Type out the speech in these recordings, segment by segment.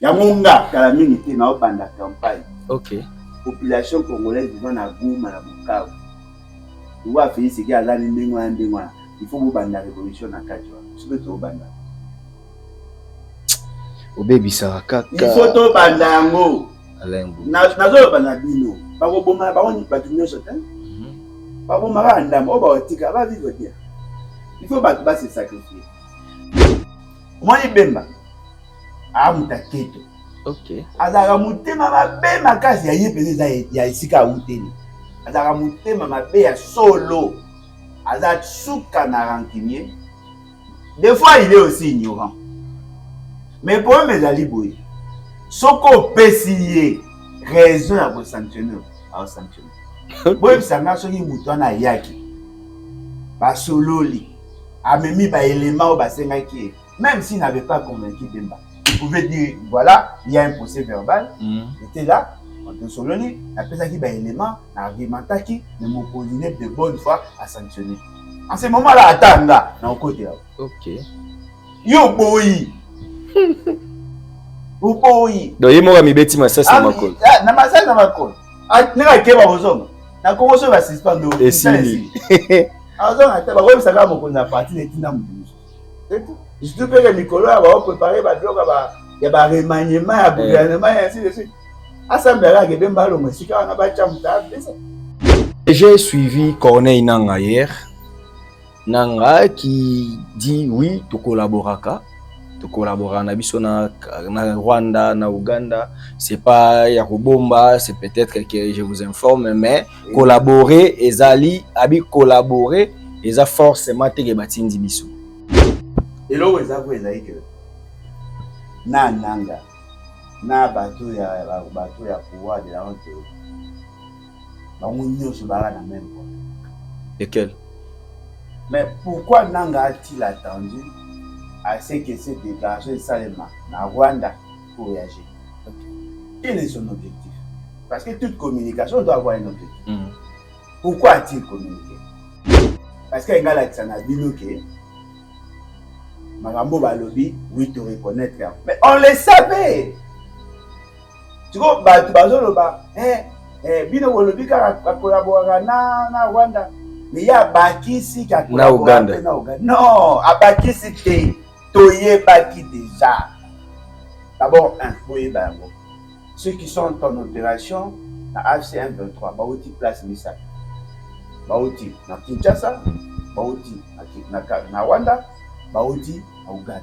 Yamunga kala mingi te na obanda campagne. OK. Population congolaise vivant na Goma na Bukavu. Tu vois Félix qui a la ndengwa. Il faut banda révolution na kati wa. Sobe to banda. Obebisa kaka. Il faut to banda yango. Alembu. Nazo banda bino. Ba ko boma ba woni batunyo sotin. Ba boma ba ndam o ba otika ba vivre bien. Il faut ba se sacrifier. Moi Bemba. Mutaketo. OK. Azaka mutema mabe makasi ya yepeza ya isika uteni. Azaka mutema mabe ya solo. Azaka suka na rancunier. Des fois il est aussi ignorant. Mais pour mes aliboui, soko pesiye raison à vous sanctionner, à sanctionner. Boy sanga soki mutwana yaki. Ba sololi. Amemi ba élément ba sengaki. Même s'il n'avait pas convaincu Bemba. Il pouvait dire, voilà, il y a un procès verbal. Il était là, on te soloni, après ça, il y a un élément, argumentat qui ne m'opposait de bonne foi à sanctionner. En ce moment-là, attends, là, on côté là. OK. Yo boy. Yo boy. Donc, il m'a mis bêti ma ça ma col. Na ma ça na ma col. N'a que ba ozonga. Na Congo so va suspendre. Et si. Azonga ta ba ça va mo na partie de tina mbuzu. C'est tout. Je te fais les Nicolas, on va préparer ma bloc, il y a un remaniement, un gouvernement, et ainsi de suite. J'ai suivi Corneille Nanga hier. Nanga qui dit oui, tu collaboreras. Tu collaboreras na Rwanda, na Ouganda. C'est pas Yakobomba, c'est peut-être que je vous informe, mais collaborer, ezali, abi collaborer, eza forcément te batindi biso. Et là, vous avez que na nanga na bateau ya pouvoir de la honte ba munyo se bara na même quoi. Lequel? Mais pourquoi Nanga a-t-il attendu à ce que cette déclaration Salema na Rwanda pour réagir? Quel est son objectif? Parce que toute communication doit avoir un objectif. Pourquoi a-t-il communiqué? Parce qu'il y a un binoké. Marambo Balobi, oui, te reconnaître. Mais on le savait. Tu vois, Bino Balobi a collaboré na Rwanda. Mais il y a Bakisi qui a collaboré na Ouganda. Non, à Bakisi, Toye Baki déjà. D'abord, ceux qui sont en opération, na FC 23, Baouti place Missa. Baouti na Kinshasa, Baouti na Rwanda, Baouti à Ouganda.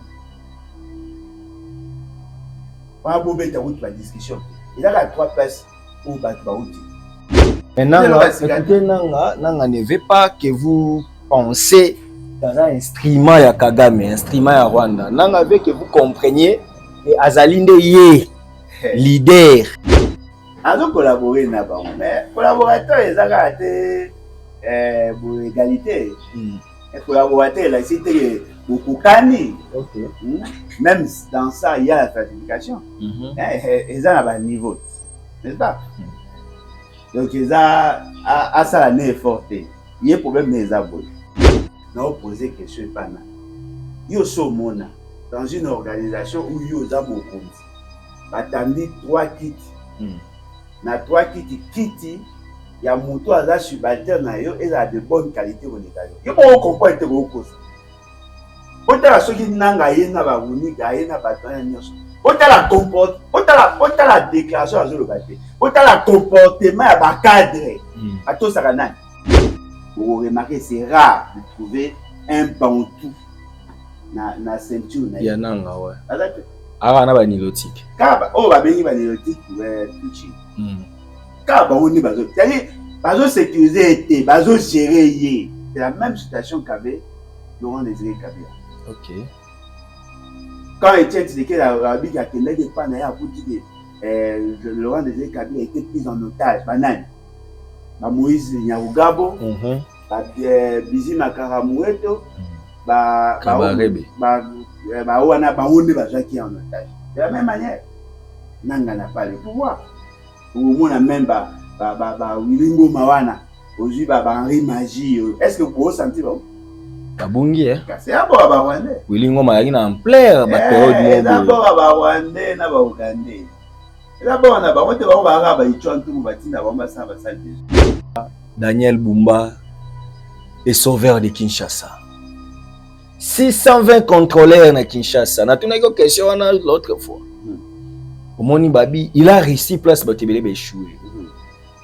On a beau mettre la discussion. Il y a 3 places où Baouti. Maintenant, écoutez, Nanga ne veut pas que vous pensez dans un instrument ya Kagame, un instrument ya Rwanda. Nanga veut que vous compreniez que Azalinde Ye, leader. On a collaboré là-bas, mais collaborateurs, ils ont raté pour égalité. Les collaborateurs, là, c'était beaucoup cani. Même dans ça, il y a la certification. Ils ont un niveau, n'est-ce pas? Donc, ils ont à ça l'année forte. Il y a un problème des abonnés. Nous avons posé question par là. Il y a ce monde dans une organisation où il y a un compte. Attendez 3 kits. Na 3 kits, il y a un moto à la subalterne et a de bonnes qualités monétaires. Il faut comprendre que vous cause. Autant ceux qui n'ont pas de autant la comporte, autant la déclaration à le bâti, autant la comportement à ma cadre. À tout ça, vous remarquez, c'est rare de trouver un bantou na ceinture. Il y en a un, ouais. Ah, on a un nilotique. Car on va venir à nilotique pour toucher. Car on est bazo. C'est-à-dire, bazo sécuriser, bazo gérer. C'est la même situation qu'avait Laurent Désiré Kabila. Ok. Quand Étienne Tshisekedi a dit qu'il y a des panaya pour dire que Laurent Désiré Kabila a été pris en otage, banane. Moïse Nyarugabo, Bizi Makaramoueto, Kabarebe. Wana Baounde Bajaki en otage. De la même manière, Nanga n'a pas le pouvoir. Au moins, même Wilingo Mawana, aujourd'hui, Henri Magie. Est-ce que vous pouvez sentir Babungi c'est d'abord ba Rwandais. Wilingo mayaki na ampleur ba période d'abord ba Rwandais na ba Ougandais. D'abord na ba moto ba ba ba ichontu mu batina ba masa ba salde. Daniel Bumba est sauveur de Kinshasa. 620 contrôleurs na Kinshasa. Na tuna ko question wana l'autre fois. Omoni Babi, il a réussi place ba tebele ba échoué.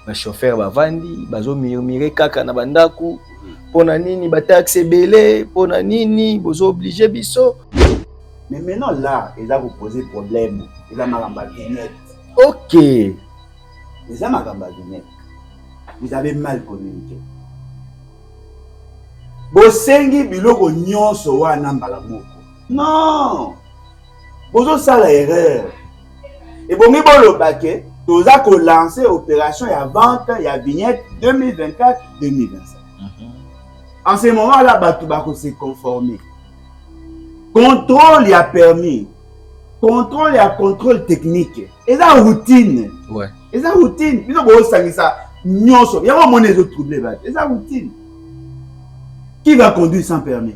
Ba chauffeur ba vandi, bazo murmurer kaka na bandaku. Pona nini ba taxe belé, pona nini bozo obligé biso. Mais maintenant là, ils ont posé problème. Ils ont maramba vignette. OK. Ils ont maramba vignette. Vous avez mal communiqué. Bosengi biloko nyonso wana mbala moko. Non. Bozo sala erreur. Et bongi bolobake, toza ko lancer opération ya vente ya vignette 2024-2025. En ce moment-là, batu bako se conformer. Contrôle y a permis. Contrôle y a contrôle technique. Et ça routine. Ouais. Et ça routine. Ils ont beau ça nyonso. Il y a pas monnaie de troublé bat. Et ça routine. Qui va conduire sans permis?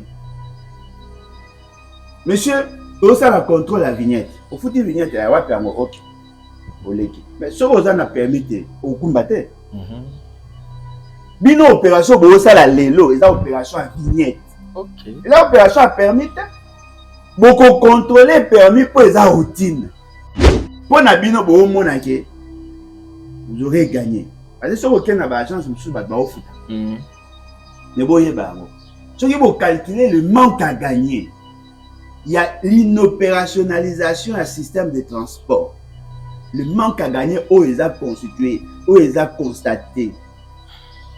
Monsieur, tout ça la contrôle la vignette. Au foot de vignette, il y a un permis. OK. Mais ce que vous avez permis, au combattre. Bino opération bo ça la lelo, et opération à vignette. OK. Et là opération à permis. Beaucoup contrôler permis pour les routine. Pour na bino bo mona ke vous aurez gagné. Parce que si vous avez une chance, vous allez au foot. Mais bon, si vous calculez le manque à gagner, il y a l'inopérationnalisation du système de transport. Le manque à gagner, où ils ont constitué, où ils ont constaté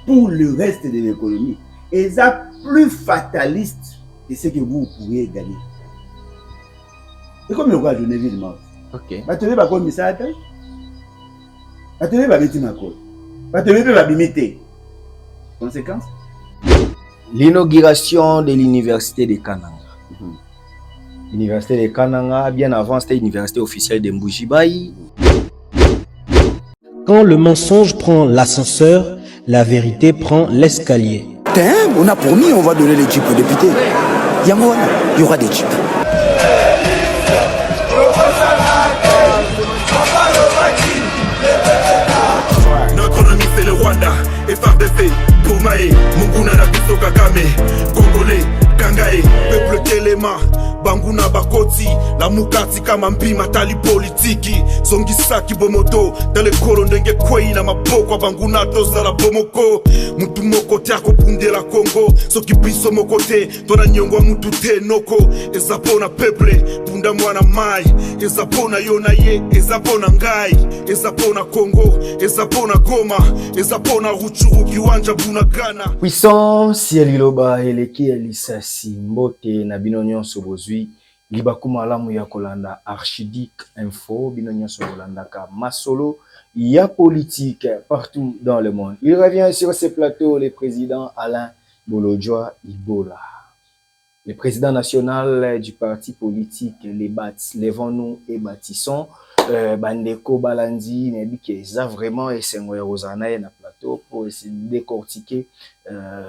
pour le reste de l'économie. Et ça plus fataliste que ce que vous pourriez gagner. Et comme le roi de Neville mort. OK. Bah tu veux pas comme ça attends. Bah tu veux pas mettre ma cause. Bah tu veux pas limiter. Conséquence? L'inauguration de l'université de Kananga. L'université de Kananga, bien avant, c'était l'université officielle de Mbujibayi. Quand le mensonge prend l'ascenseur, la vérité prend l'escalier. On a promis, on va donner les chips aux députés. Il y aura des chips. Notre ennemi c'est le Rwanda, FRDC, Poumae, Munguna Nabiso Kagame, Congolais, Kangae, peuple Telema, Banguna Bakoti, la Mukati kama mpima tali politiki, Zongisaki Bomoto, dans le Korondenge Kwei na mapoko Banguna toza la Bomoko, Mutu moko tiako punde la Congo, Soki biso mokote, tona nyongwa mutu te noko, Ezapona peuple, Punda mwana mai, Ezapona yonaye, Ezapona ngai, Ezapona Congo, Ezapona Goma, Ezapona Ruchuru kiwanja Bunagana. Puissance Yeliloba eleki elisasi mbote na bino nyonso bozwi libakuma alamu ya kolanda Archidic Info bino nyonso bolandaka masolo ya politique partout dans le monde. Il revient sur ce plateau le président Alain Bolodjoa Ibola. Le président national du parti politique Levons-nous et bâtissons Bandeko Balandi Nebike ça vraiment esengo ya Rosana na plateau pour essayer de décortiquer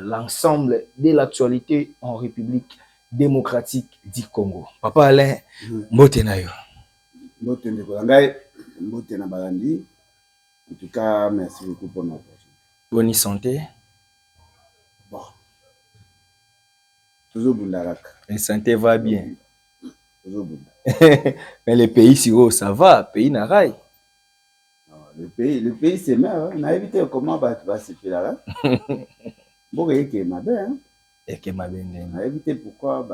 l'ensemble de l'actualité en République démocratique du Congo. Papa Alain, mbote na yo. Mbote ndeko ngai, mbote na Balandi. En tout cas, merci beaucoup pour notre opportunité. Bonne santé. Bon. Toujours Bundarak. La santé va bien. Toujours Bundarak. Mais le pays Siro, ça va, pays Naraï. Le pays c'est mère. On a évité comment va se faire là. Bon, il y a ma belle. Et que ma belle. On a évité pourquoi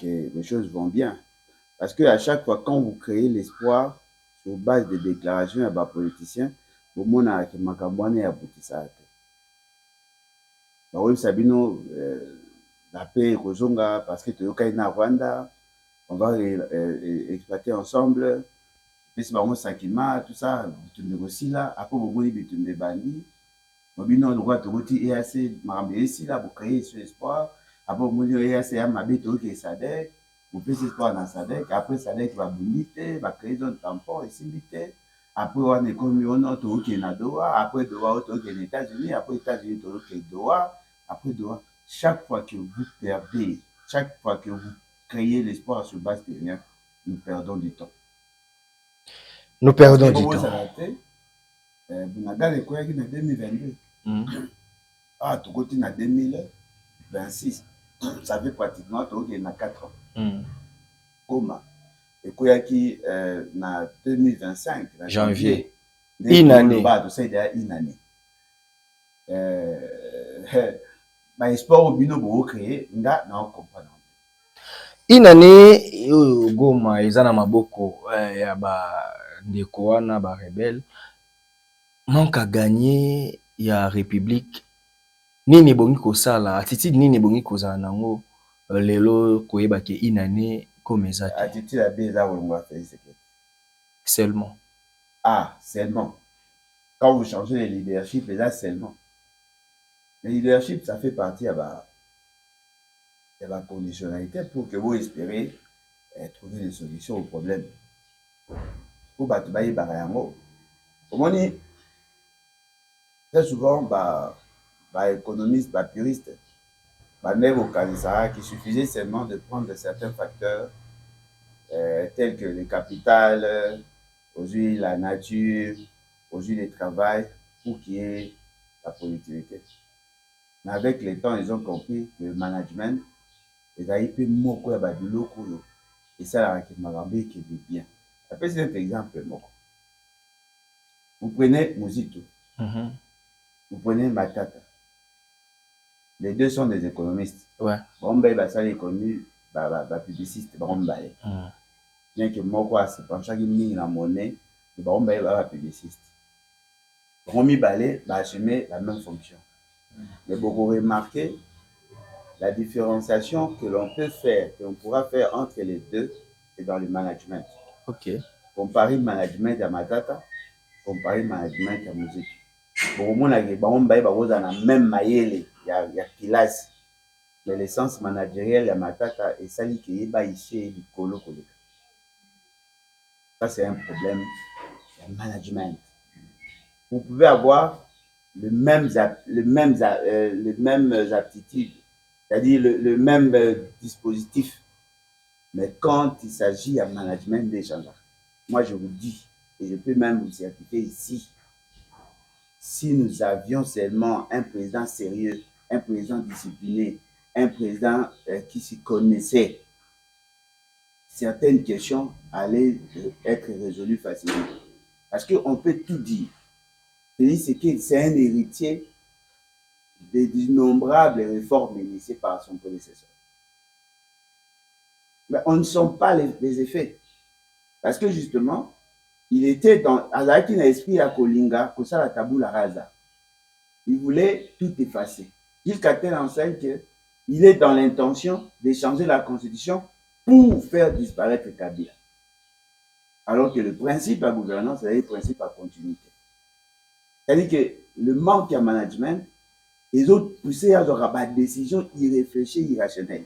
les choses vont bien. Parce que à chaque fois quand vous créez l'espoir sur base de déclarations à bas politiciens, vous montrez que Makambouane a abouti ça. Oui, Sabino. La paix Rozonga parce que tu es au Rwanda, on va exploiter ensemble. Puis c'est vraiment Sakima, tout ça, tu négocies là. Après, vous voulez tu me bandis. Vous avez le droit de retirer EAC, m'amener ici là, vous créez ce espoir. Après, vous voulez EAC, m'habiter au Sadek, vous faites espoir dans Sadek. Après, Sadek va boniter, va créer un tampon et s'inviter. Après, on est comme on a au Doha. Après, Doha, au États-Unis. Après, États-Unis, au Doha. Après, chaque fois que vous perdez, chaque fois que vous créez l'espoir sur base terrain, nous perdons du temps. Nous perdons du temps. Bonagal est quoi en 2022? Ah, tout côté en 2026. Ça fait pratiquement 4 ans. Comment? Et quoi qui en 2025, janvier. Une année. C'est une année. Sport au bino pour créer, non comprendre. Une année, Goma, ils en ont beaucoup. Ya ba ndeko wana ba rebelle. Manque à gagner, ya République. Nini bongi ko sala, attitude nini bongi ko za nango. Lelo koyeba ke une année comme ezaki. Attitude à beza ou on fait seulement. Ah, seulement. Quand vous changez le leadership, là seulement. Le leadership, ça fait partie de la conditionnalité pour que vous espérez trouver des solutions aux problèmes. Pour battre les barrières. Comme on dit, très souvent, économistes, puristes, même au cas qu'il suffisait seulement de prendre certains facteurs tels que le capital, aujourd'hui la nature, aujourd'hui le travail, pour qu'il y ait la productivité. Mais avec le temps, ils ont compris que le management, les AIP moko ya badiloko et ça la rakimagambé qui est bien. Après c'est un exemple moko. Vous prenez Muzito, vous prenez Matata. Les deux sont des économistes. Ouais. Bombay ça est connu, publiciste Bombay. Bien que moko a se pencher qui la monnaie, Bombay publiciste. Romi Balé va assumer la même fonction. Mais beaucoup remarquer la différenciation que l'on peut faire, que l'on pourra faire entre les deux, c'est dans le management. Ok. Comparer management à Matata, comparer management à musique. Bon, mon avis, on va dans même maïle, il y a classe. Mais l'essence managériale à Matata est celle qui est ici du colo. Ça c'est un problème de management. Vous pouvez avoir les mêmes aptitudes, c'est-à-dire le même dispositif. Mais quand il s'agit de management des gens, moi je vous dis, et je peux même vous certifier ici, si nous avions seulement un président sérieux, un président discipliné, un président qui s'y connaissait, certaines questions allaient être résolues facilement. Parce qu'on peut tout dire. C'est un héritier d'innombrables réformes initiées par son prédécesseur. Mais on ne sent pas les effets. Parce que justement, il était dans un esprit à Kolinga, que ça la tabou la rasa. Il voulait tout effacer. Jusqu'à tel enseigne qu'il est dans l'intention de changer la constitution pour faire disparaître Kabila. Alors que le principe à gouvernance, c'est le principe à continuité. C'est-à-dire que le manque de management, les autres poussés à des décisions irréfléchies, irrationnelles.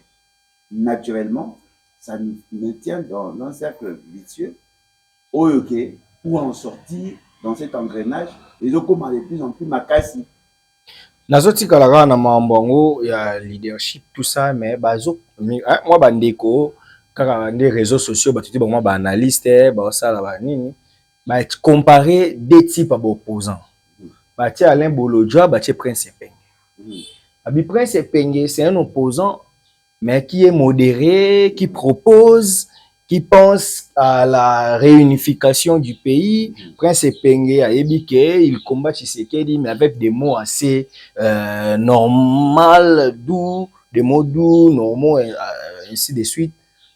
Naturellement, ça nous maintient dans un cercle vicieux. Ok, pour en sortir dans cet engrenage, les autres commencent de plus en plus makasi. Nazoti kalaka na mambango ya leadership tout ça mais bazo moi bandeko kaka des réseaux sociaux batuti bango ba analyste ba sala ba nini ba comparer deux types d'opposants. Batie Alain Bolodjoa, batie Prince Epenge. Abi Prince Epenge, c'est un opposant, mais qui est modéré, qui propose, qui pense à la réunification du pays. Prince Epenge a ébiqué, il combat Tshisekedi, mais avec des mots assez normaux, doux, des mots doux, normaux, ainsi de suite.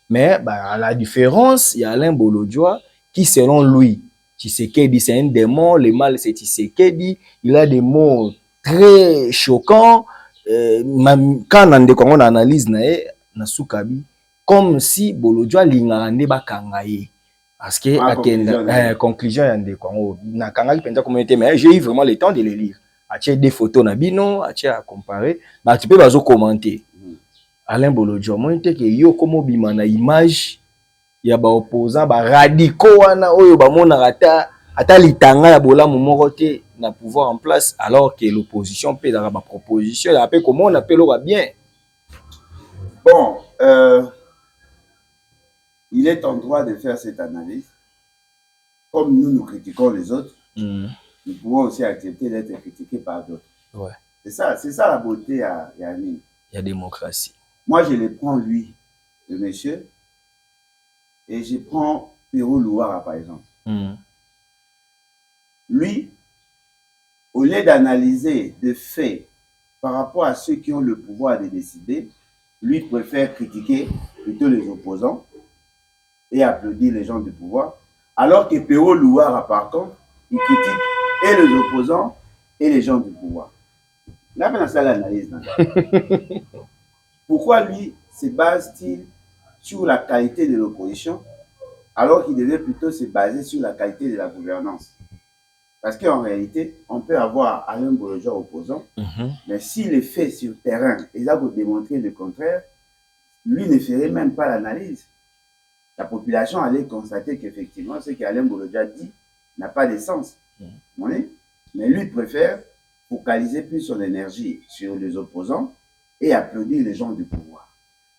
Mais à la différence, il y a Alain Bolodjoa qui, selon lui, Tshisekedi, c'est un démon, le mal c'est Tshisekedi, il a des mots très choquants. Quand on analyse na Soukabi, comme si Bolodjoa lingande ba kangaye. Parce que conclusion yande ko na kangali penza communauté, mais j'ai eu vraiment le temps de les lire. Atie des photos na bino, atie à comparer, bah tu peux bazo commenter. Alain Bolodjoa, moi te ke yo komo bima na image ya ba opposant ba radicaux wana oyo ba mona ata litanga ya bolamu moko te na pouvoir en place alors que l'opposition peut dans ma proposition et après comment on appelle aura bien. Bon, il est en droit de faire cette analyse. Comme nous critiquons les autres, nous pouvons aussi accepter d'être critiqués par d'autres. Ouais. C'est ça la beauté à Yannick. Il y a démocratie. Moi, je le prends lui, le monsieur, et je prends Perrault Louara, par exemple. Lui, au lieu d'analyser des faits par rapport à ceux qui ont le pouvoir de décider, lui préfère critiquer plutôt les opposants et applaudir les gens du pouvoir, alors que Perrault Louara, par contre, il critique et les opposants et les gens du pouvoir. Là, on a ça l'analyse. Pourquoi lui se base-t-il sur la qualité de l'opposition alors qu'il devait plutôt se baser sur la qualité de la gouvernance? Parce qu'en réalité, on peut avoir Alain Bolojua opposant, mais si les faits sur le terrain, ils ont démontré le contraire, lui ne ferait même pas l'analyse. La population allait constater qu'effectivement, ce qu'Alain Bolojua dit n'a pas de sens. Mais lui préfère focaliser plus son énergie sur les opposants et applaudir les gens du pouvoir.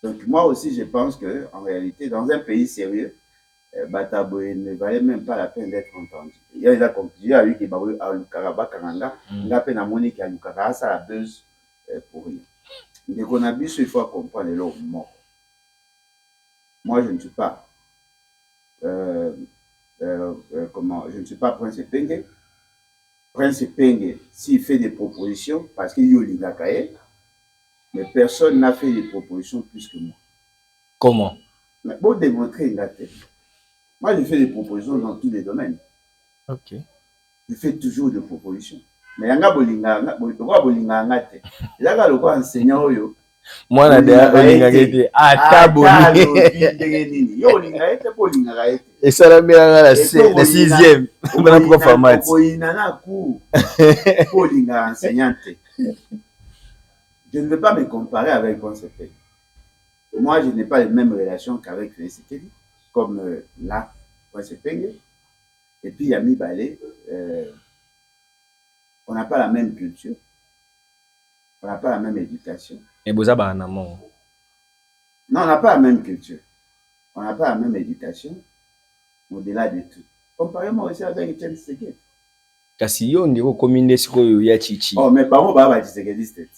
Donc moi aussi, je pense qu'en réalité, dans un pays sérieux, Bataboye ne valait même pas la peine d'être entendu. Il y a des conclusions avec les Baboye à Lukaraba Karanga, il a peine à Monique à Lukaraba, ça la buzz pour rien. Dès qu'on a vu, il faut comprendre les lots morts. Moi, je ne suis pas je ne suis pas Prince Penge. Prince Penge, s'il fait des propositions, parce qu'il y a l'Ingakae, mais personne n'a fait des propositions plus que moi. Comment? Mais pour démontrer Ingate, moi je fais des propositions dans tous les domaines. Ok. Je fais toujours des propositions. Mais yanga bolinga ngate. Yanga loko enseignant oyo. Moi na dia bolinga ngate ata bolinga. Yo bolinga ete bolinga ngate. Et ça la mère la 6e. Bana pour format. Bolinga na ku. Bolinga enseignante. Je ne veux pas me comparer avec Ponsepé. Moi, je n'ai pas les mêmes relations qu'avec Félix Tshisekedi, comme là, Ponsepé. Et puis, Yami Balé, on n'a pas la même culture, on n'a pas la même éducation. Et Bozaba en amont. Non, on n'a pas la même culture, on n'a pas la même éducation, au-delà de tout. Comparez-moi aussi avec Etienne Tshisekedi. Kasi yo ndiko kominde siko ya chichi. Oh, mais bango baba Tshisekedi state.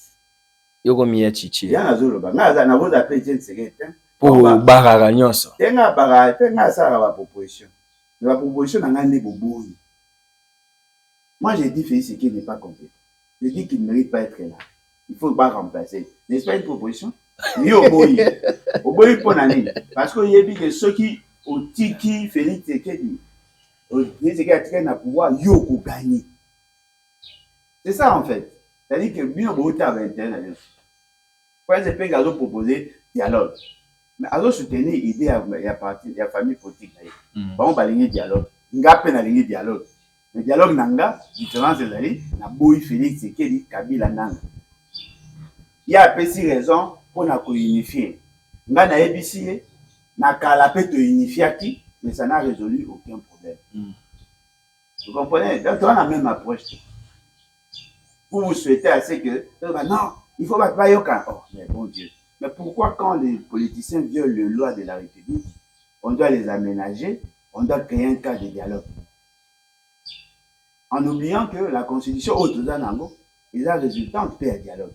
Yoko miya chichi. Ya nazolo ba ngaza na voza pe Etienne Tshisekedi. Pour barara nyonso. Tenga bara, tenga sala ba proposition. Mais la proposition n'a pas boboui. Moi, j'ai dit Félix Tshisekedi n'est pas compétent. Je dis qu'il ne mérite pas être là. Il faut pas remplacer. N'est-ce pas une proposition? Oui, au boy. Au boy pour l'année. Parce qu'il y a dit que ceux qui ont tiki Félix Tshisekedi, Félix Tshisekedi a pouvoir yoko gagner. C'est ça en fait. C'est-à-dire que bien au bout à 21 ans. Quand c'est pas qu'ils ont proposé dialogue. Mais ils ont soutenu l'idée à la famille politique. On va aller dialogue. On va aller dialogue. Le dialogue nanga, différence des alliés, na boy Félix Tshisekedi Kabila nanga. Il y a petit raison pour nous unifier. Nga na EBC, na kalapé te unifier qui, mais ça n'a résolu aucun problème. Vous comprenez? Donc on a la même approche. Vous souhaitez assez que non, il faut pas yoka. Oh, mais bon Dieu. Mais pourquoi quand les politiciens violent les lois de la République, on doit les aménager, on doit créer un cas de dialogue? En oubliant que la Constitution Otozanango, il a résultat en paix et dialogue.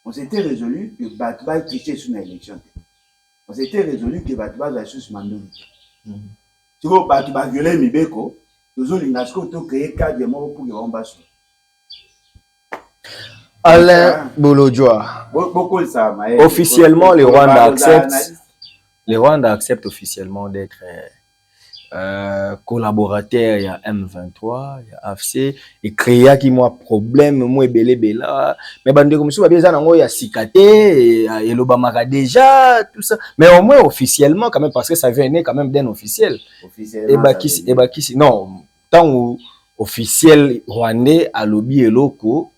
On s'était résolu que Batouba est triché sur une élection. On s'était résolu que Batouba va sur mandolite. Tu vois, Batouba violer Mibeko, toujours l'Inasco, tout créer cadre de mort pour que l'on basse. Alain Bolojua. Officiellement, le Rwanda accepte officiellement d'être collaborateur, il y a M23, il y a AFC, et créa qui moi problème, moi belé bela, mais bande comme ça, bien il y a Sikate, et l'Obama déjà, tout ça, mais au moins officiellement quand même, parce que ça venait quand même d'un officiel. Et bah qui, non, tant où officiel rwandais à lobby et locaux,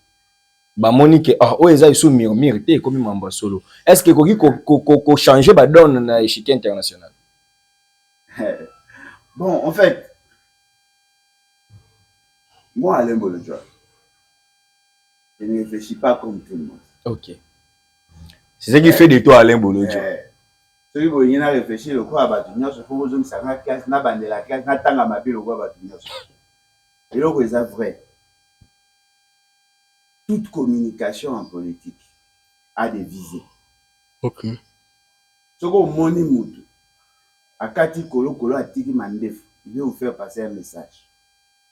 bah monique, oh ils ont murmure, t'es comme membre solo. Est-ce que qu'on changer bah donne na échiquier international? Bon, en fait, Moi, Alain Bolodjoa, je ne réfléchis pas comme tout le monde. Ok. C'est ce qui fait de toi Alain Bolodjoa. Celui qui a réfléchi, le quoi, il faut que ça ait classe, n'a pas de la classe, n'a pas ma le quoi, et là, c'est vrai. Toute communication en politique a des visées. Ok. Ce qu'on moni moutou, à Kati Kolo Kolo à Tiki Mandef, il veut vous faire passer un message.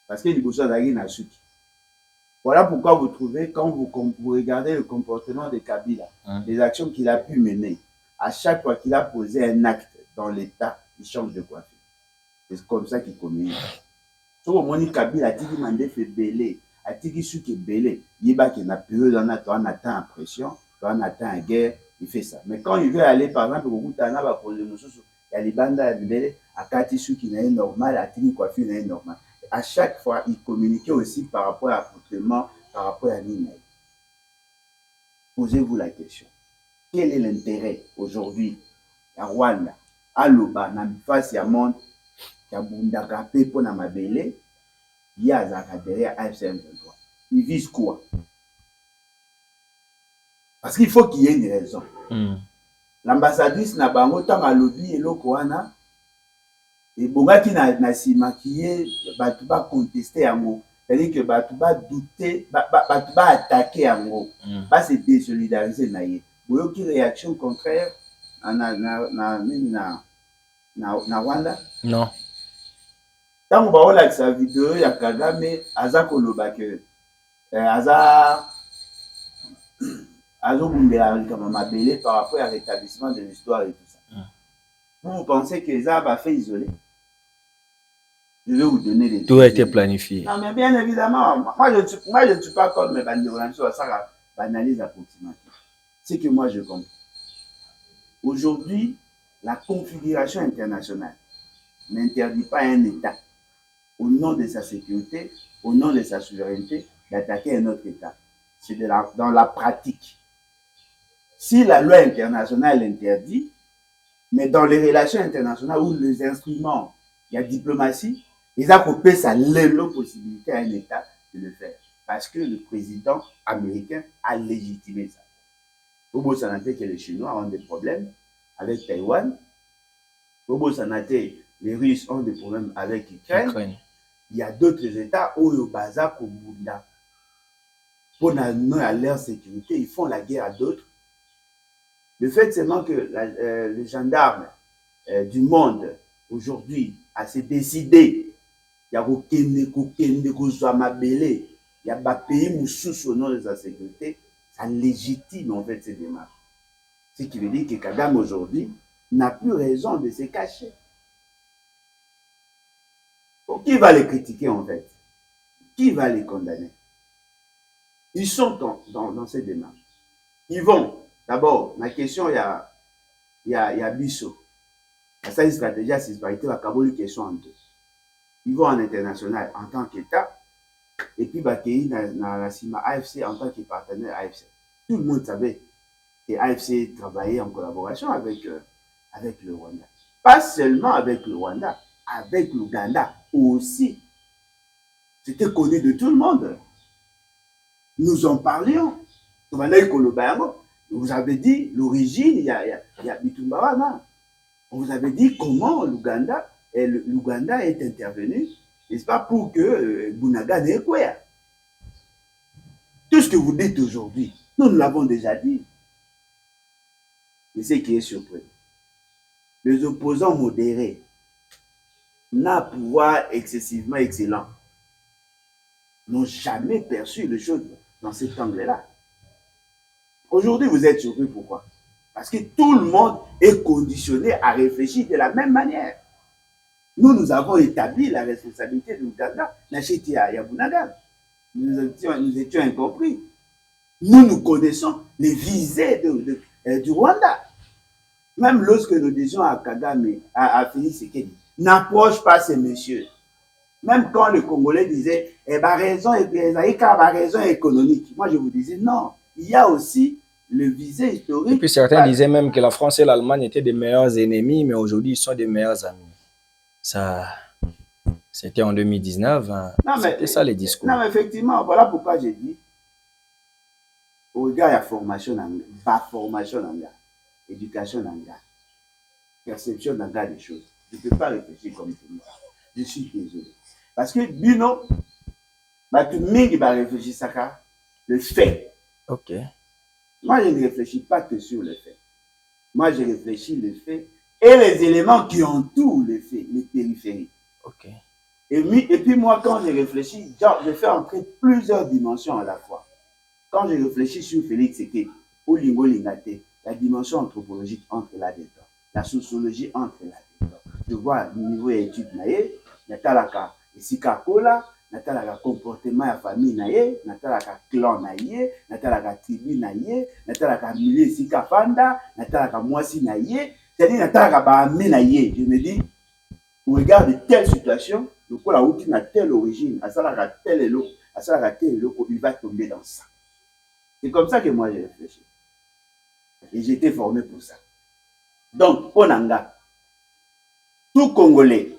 Parce que les bouchons d'Agui Nasuki. Voilà pourquoi vous trouvez, quand vous regardez le comportement de Kabila, les actions qu'il a pu mener, à chaque fois qu'il a posé un acte dans l'État, il change de coiffure. C'est comme ça qu'il communique. Ce qu'on moni Kabila à Tiki Mandef est belé, à Tiki Suki est belé, il va qu'il n'a plus on attend en pression, on attend en guerre. Il fait ça. Mais quand il veut aller, par exemple, au Boutana, il y a les bandes à Katissu qui n'est normal, à Tini Coiffure n'est normal. À chaque fois, il communiquait aussi par rapport à l'accoutrement, par rapport à l'email. Posez-vous la question. Quel est l'intérêt aujourd'hui à Rwanda, à Loba, dans face à monde, qui a Bundakapé pour Namabele, il y a Zaka derrière AFCM 23. Ils visent quoi? Parce qu'il faut qu'il y ait une raison. L'ambassadrice n'a pas autant à lobby et l'Okwana. Et Bongaki n'a si maquillé, tu vas contester à moi. C'est-à-dire que tu vas douter, tu vas attaquer à moi. Tu vas se désolidariser. Il y a une réaction contraire na Rwanda? Non. Tant qu'on va voir sa vidéo, il y a Kagame, Aza Kolobake, Aza. Par rapport à rétablissement de l'histoire et tout ça. Vous pensez que les arbres a fait isoler? Je vais vous donner des tout a été planifié. Non, mais bien évidemment, moi je ne suis pas comme mes bandes sur ça, analyse approximative. C'est que moi je comprends. Aujourd'hui, la configuration internationale n'interdit pas à un État, au nom de sa sécurité, au nom de sa souveraineté, d'attaquer un autre État. C'est dans la pratique. Si la loi internationale l'interdit, mais dans les relations internationales où les instruments, il y a diplomatie, ils ont coupé ça la possibilité à un État de le faire. Parce que le président américain a légitimé ça. Bobo Sanate que les Chinois ont des problèmes avec Taïwan. Bobo Sanate, les Russes ont des problèmes avec l'Ukraine. Il y a d'autres États où le bazar au Bunda. Pour leur sécurité, ils font la guerre à d'autres. Le fait seulement que le gendarme du monde aujourd'hui a s'est décidé, il y a des pays sous au nom de sa sécurité, ça légitime en fait ces démarches. Ce qui veut dire que Kagame aujourd'hui n'a plus raison de se cacher. Donc, qui va les critiquer en fait? Qui va les condamner? Ils sont dans ces démarches. Ils vont. D'abord, la question, il y a Bissot. Ça, une stratégie à sécurité, la Kabuli question en deux. Ils vont en international en tant qu'État, et puis ils vont dans la CIMA AFC en tant que partenaire AFC. Tout le monde savait que AFC travaillait en collaboration avec le Rwanda. Pas seulement avec le Rwanda, avec l'Ouganda aussi. C'était connu de tout le monde. Nous en parlions. Vous avez dit l'origine, il y a Bitumbawana. On vous avait dit comment l'Ouganda est intervenu, n'est-ce pas, pour que Bunaga n'ait quoi. Tout ce que vous dites aujourd'hui, nous l'avons déjà dit. Mais ce qui est surprenant, les opposants modérés n'ont pouvoir excessivement excellent, n'ont jamais perçu les choses dans cet angle-là. Aujourd'hui, vous êtes surpris. Pourquoi? Parce que tout le monde est conditionné à réfléchir de la même manière. Nous avons établi la responsabilité de l'Ouganda, Nachiti à Yabunaga. Nous étions incompris. Nous connaissons les visées du Rwanda. Même lorsque nous disions à Kagame, à Félix Tshisekedi, n'approche pas ces messieurs. Même quand les Congolais disaient, raison économique. Moi, je vous disais, non, il y a aussi le visé historique. Et puis certains disaient même que la France et l'Allemagne étaient des meilleurs ennemis, mais aujourd'hui, ils sont des meilleurs amis. Ça... C'était en 2019. Hein. C'était ça les discours. Non, mais effectivement, voilà pourquoi j'ai dit, au regard de la formation, éducation, perception des choses. Je ne peux pas réfléchir comme tout le monde. Je suis désolé. Parce que Bino, tout le monde va réfléchir ça, le fait. Ok. Moi, je ne réfléchis pas que sur le fait. Moi, je réfléchis le fait et les éléments qui entourent le fait, les périphéries. Ok. Et puis moi, quand je réfléchis, je fais entrer plusieurs dimensions à la fois. Quand je réfléchis sur Félix Tshisekedi, ou Lingo Lingate, la dimension anthropologique entre là-dedans, la sociologie entre là-dedans. Je vois le niveau d'études, natalaka esika kola, natalaka comportement ya famille naye, natalaka clan naye, natalaka tribu naye, natalaka milieu esika fanda, natalaka mwasi naye, c'est-à-dire natalaka baame naye. Je me dis, au regard de telle situation, le coup la outil n'a telle origine, à ça la telle eloko, à ça la telle eloko, il va tomber dans ça. C'est comme ça que moi j'ai réfléchi. Et j'ai été formé pour ça. Donc, Ponanga, tout Congolais,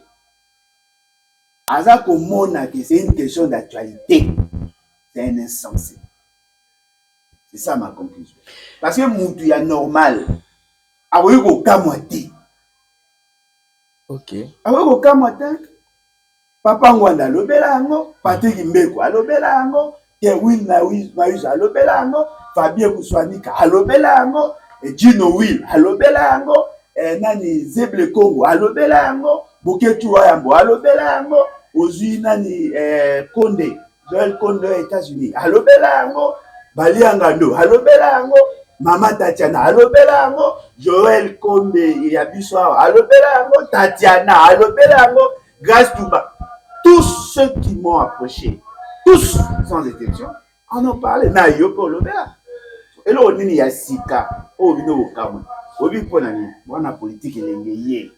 c'est une question d'actualité. C'est un insensé. C'est ça ma conclusion. Parce que Moutou est normal. Awoyi ko kamote. Ok. Awoyi ko kamote. Papa Ngwanda alobela yango, Patrick Mbeko alobela yango, Kewin Maïs alobela yango, Fabien Kouswanika alobela yango, Gino Will alobela yango, nani Zeble Congo alobela yango, Boketu Wayambo alobela yango, ozui nani Konde, Joel Konde aux États-Unis alobela yango, Baliangando alobela yango, Mama Tatiana alobela yango, Joel Konde Yabiso alobela yango, Tatiana alobela yango, Grâce Touba. Tous ceux qui m'ont approché, tous sans exception, en ont parlé. Na yoko lobela. Et là on dit ya sika, o bino okamo. Obi pona ni, wana politique elenge ye.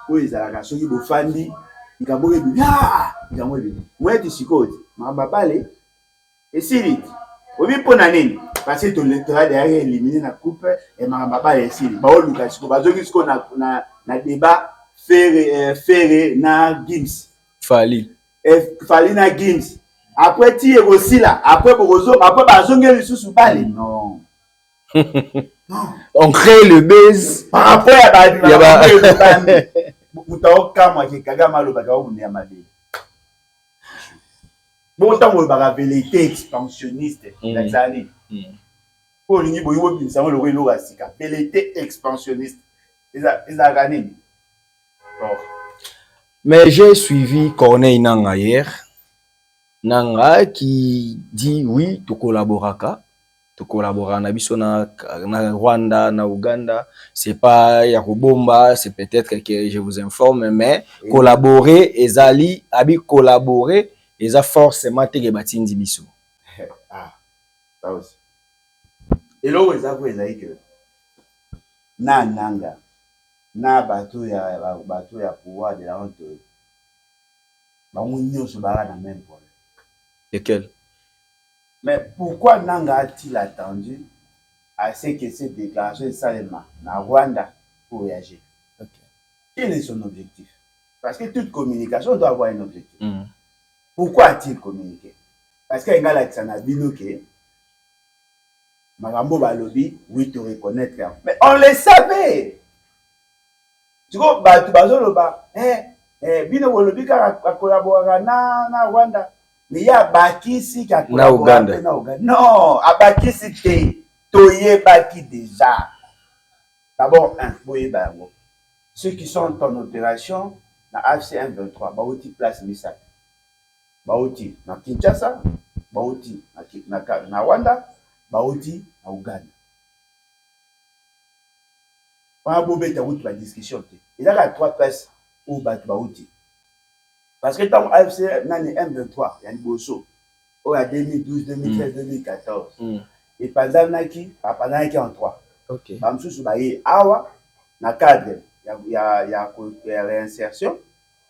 O ezalaka soki bofandi, ikaboke bi ah, ikaboke bi. Mweti sikoti, mababale. Et sili. Obi pona nini? Parce que ton électorat derrière éliminé na coupe et mababale sili. Ba o luka siko, bazoki siko na débat Ferré na Gims. Fali na Gims. Après tiye aussi là, après bazonge lisusu bale. Non. Non. On crée le buzz. Par rapport à ba mutao kama ke Kagame lo baka o ya mabe. Bon tant on ba vérité expansionniste d'Azali. Pour lingi boyo binsa lo lo rasika. Vérité expansionniste. Eza gani. Mais j'ai suivi Corneille Nanga hier. Nanga qui dit oui, tu collaboraka. Tu collaboras na Rwanda, na Ouganda. C'est pas Yakobomba, c'est peut-être que je vous informe, mais collaborer, ezali, abi collaborer, eza forcément te batindi biso. Ah, ça aussi. Et là, vous avez que na Nanga. Na bateau ya pouvoir de la honte bango se barra dans même problème. Lequel? Mais pourquoi Nanga a-t-il attendu à ce que cette déclaration Salema na Rwanda pour réagir? Okay. Quel est son objectif? Parce que toute communication doit avoir un objectif. Pourquoi a-t-il communiqué? Parce qu'il y a un bino que Magambo Balobi, oui, te reconnaître. Mais on le savait. Tu vois, tu vas bino wolobi ka collaborer na Rwanda. Mais il y a Bakisi qui a collaboré na Uganda. Non, à Bakisi te toye baki déjà. D'abord, ceux qui sont en opération na AFC 123, Baouti place Missak. Baouti na Kinshasa, Baouti na Rwanda, Baouti na Uganda. On a beau mettre la discussion. Il y a 3 places où Baouti. Parce que dans l'AFC, M23, il y a une bosso. Il y a 2012, 2013, 2014. Et pendant en 3. Ok. Bamsou Awa, na cadre, il y a réinsertion.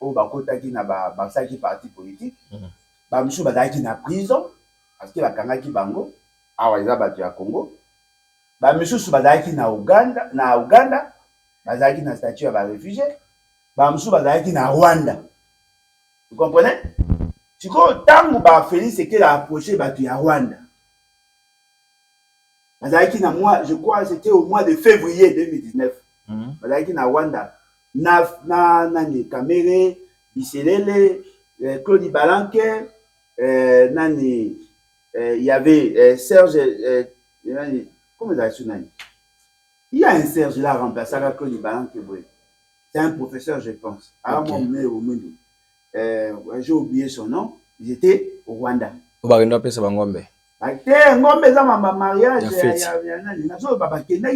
Où Bakotaki na Basaki parti politique. Bamsou Badaki na prison. Parce que la Kanaki Bango, Awa Iza Batu ya Congo. Bamsou Badaki na Uganda. Bazaki na statut ya réfugié. Bamsou Badaki na Rwanda. Vous comprenez? Tu vois, tant que Félix Tshisekedi a approché Batu à Rwanda. Moi, je crois que c'était au mois de février 2019. Bazalaki na Rwanda. Nani Kamere, Biselele, Claude Balanke, il y avait Serge, comment il a su Nani? Il y a un Serge là remplacé à Claude Balanke. C'est un professeur, je pense. J'ai oublié son nom. Ils étaient au Rwanda. Ngombe za ma mariage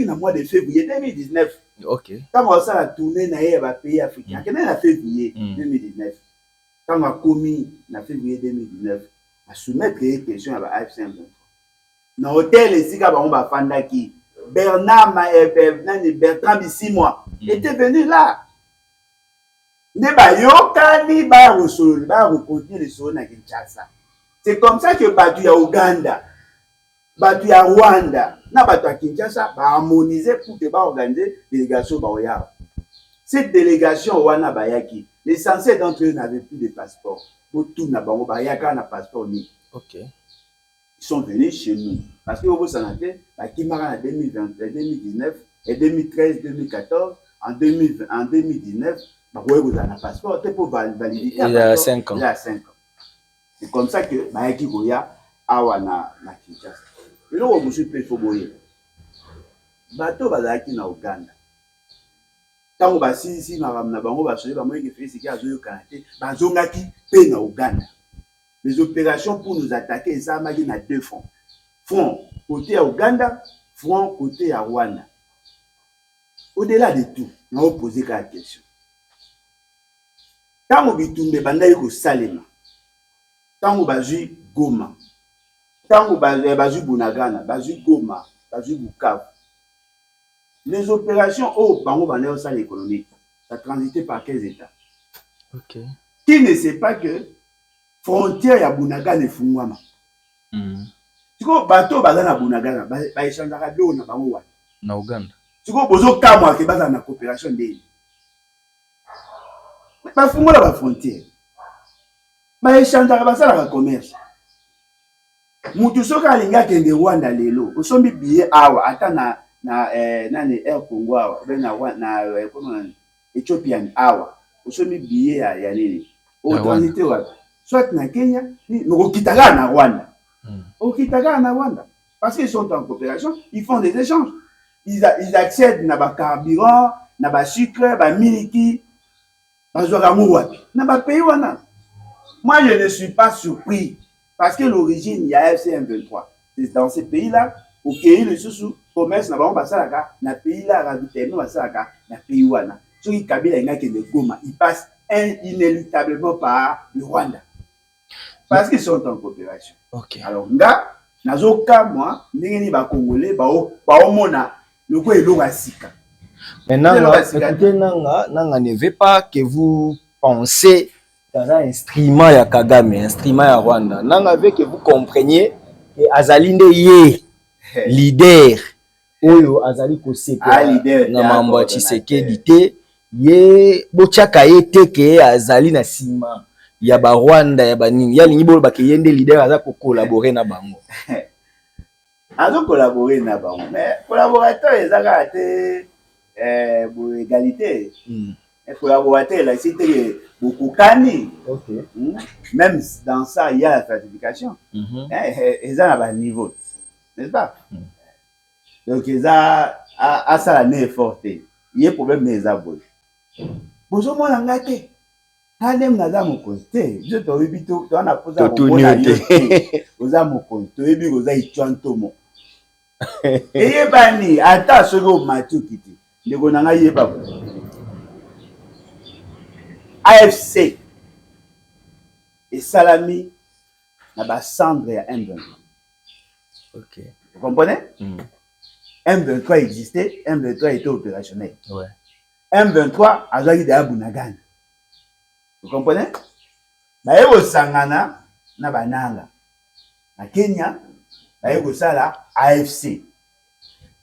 na mois de février 2019. OK. Quand ça a tourné na ba pays africain, en février 2019. Quand on a commis en février 2019, à soumettre les questions à la AFC 23. Dans l'hôtel ici, on va fanda qui Bertrand Bisimwa était venu là. Ne ba yokani ba resol ba reconduire les zones à Kinshasa. C'est comme ça que Batu ya Uganda, Batu ya Rwanda, na Batu ya Kinshasa ba harmoniser pour que ba organiser délégation ba oya. Cette délégation wana bayaki, l'essentiel d'entre eux n'avaient plus de passeport. Tout na bango bayaka na passeport ni. OK. Ils sont venus chez nous parce que au Sanate, ba kimara en 2020, 2019 et 2013, 2014, en 2019, ba vous avez un passeport pour valider. Il y a 5 ans. Il y a 5 ans. C'est comme ça que Bayaki Goya awa na Kinshasa. Et là, on se peut foboyer. Bateau bazaki na Uganda. Tant que si na bango ba soye ba moye ke Félix Tshisekedi azoyo kanate, bazongaki pe na Uganda. Les opérations pour nous attaquer, ça m'a dit na deux fronts. Front côté à Uganda, front côté à Rwanda. Au-delà de tout, on a posé la question. Tant que bitumbe bandayi ko salema. Tango bazui Goma, tango bazui Bunagana, bazui Goma, bazui Bukavu. Les opérations au bango bandé au salle économique, ça transitait par quels états? OK. Qui ne sait pas que frontière ya Bunagana et Fungwama. Tu vois bateau bazana Bunagana, ba échangeara bio na bango wa. Na Uganda. Tu vois bozo kamwa ke bazana coopération ndé. Ba fungola ba frontière. Ba échangeara basala commerce. Mutu soka alinga kende Rwanda lelo, osombi billet awa ata na nani Air Congo awa, na comment Ethiopian awa, osombi billet ya nini? O transiter wapi? Soit na Kenya, ni okitaka na Rwanda. Okitaka na Rwanda parce qu'ils sont en coopération, ils font des échanges. Ils accèdent na ba carburant, na ba sucre, ba miliki, ba zoramu wapi. Na ba pays wana. Moi, je ne suis pas surpris parce que l'origine, il y a FC23. C'est dans ces pays-là, au pays, le sous commerce, na pays là, ravitaillement, na pays wana. Ceux qui Kabila et de Goma, ils passent inéluctablement par le Rwanda. Parce qu'ils sont en coopération. OK. Alors, nga, nazoka, moi, n'engeni ba Congolais, ba omona, le quoi est l'orasika. Maintenant, écoutez, nanga ne veut pas que vous pensez dans un instrument ya Kagame, instrument ya Rwanda. Nanga veut que vous compreniez que Azali nde ye leader oyo azali ko leader na mambo ya Tshisekedi te ye bochaka ye te ke azali na sima ya ba Rwanda ya banini ya lingi bolo ba ke yende leader aza ko collaborer na bango. Azo collaborer na bango mais collaborateur ezaka te pour égalité. Un collaborateur là c'était beaucoup cani. OK. Même dans ça il y a la certification. Ils ont un niveau, n'est-ce pas? Donc ils a ça la n'est forte. Il y a problème mais ça bouge. Bonjour moi ngate. Hanem naza mokonte. Je te rébito tu en as posé oza mokonte. Ebi oza itwantomo. Et bani ata soko matu kiti. Ndeko nanga yeba. AFC et Salami na ba cendre ya M23. OK. Vous comprenez? M23 existait, M23 était opérationnel. Ouais. M23 a joué de Bunagana. Vous comprenez? Ba yego sangana na bananga. Na Kenya, ba yego sala AFC.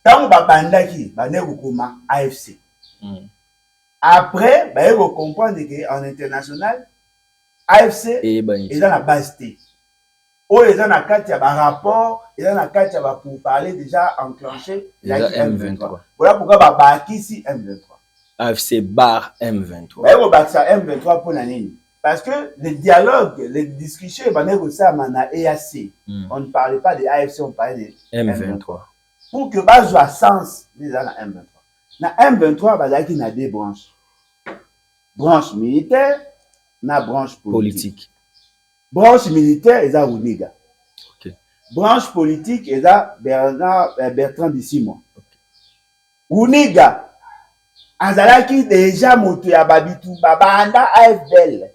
Tant ba bandaki, ba nego koma AFC. Après, bah, il faut comprendre qu'en international, AFC ils ont la base T. Oh, ils ont la carte, il y a un rapport, ils ont la carte, pour parler déjà enclenché, il y a M23. Voilà pourquoi il y a ici M23. AFC bar M23. Mais il y a M23 pour la ligne. Parce que les dialogues, les discussions, EAC. On ne parlait pas de AFC, on parlait de M23. Pour que ça soit sens, ils ont la M23. Na M23, il y a deux branches. Branche militaire, na branche politique. Branche militaire, ils ont Uniga. Okay. Branche politique, ils ont Bertrand Bissimo. Okay. Uniga, azalaki déjà moto ya babitu, babanda AFL.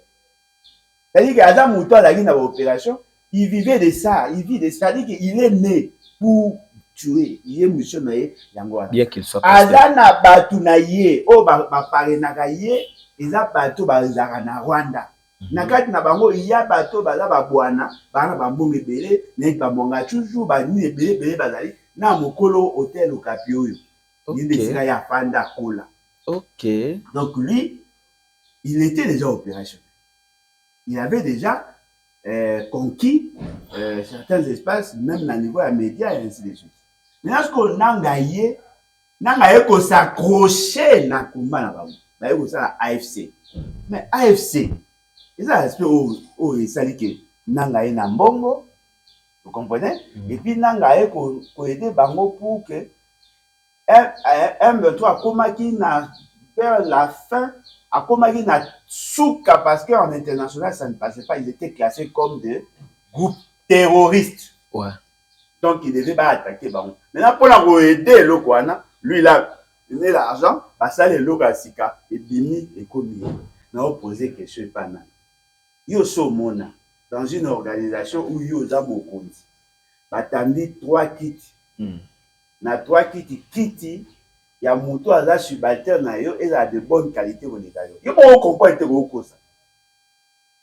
C'est-à-dire qu'Azam Mouton a une opération, il vivait de ça, c'est-à-dire qu'il est né pour tuer, il est monsieur Naye Yangoana. Bien qu'il soit Azana Batu Naye, oh, Bapare Nagaye, ils ont Batu Bazara na Rwanda. Nakati na bango, il y a Batu Bazaba Boana, Bana Bambou Ebele, Nek Bambonga, toujours Bani Ebele Bazali, na Mokolo Hôtel au Capioyo. Il est de ya Fanda Kola. Ok. Donc lui, il était déjà opérationnel. Il avait déjà conquis certains espaces, même à niveau des médias et ainsi de suite. Maintenant, ce qu'on a gagné, qu'on s'accrocher dans le combat, c'est AFC. Mais AFC, c'est un aspect où il s'agit que Nangaye Nambongo, vous comprenez? Et puis Nangaye qu'on aide Bango pour que M23 comment qui n'a vers la fin à comment il n'a souka parce qu'en international ça ne passait pas, ils étaient classés comme des groupes terroristes. Ouais. Donc il devait pas attaquer Bango. Maintenant pour la aider le Kwana, lui il a donné l'argent, ça les Logasika et Bimi et Komi. On a posé question et pas nan. Yo somona dans une organisation où yo zamo konzi. Batandi 3 kits. Na 3 kits il y a moto à subalterne et a de bonnes qualités au Nigeria. Il faut comprendre que vous ça.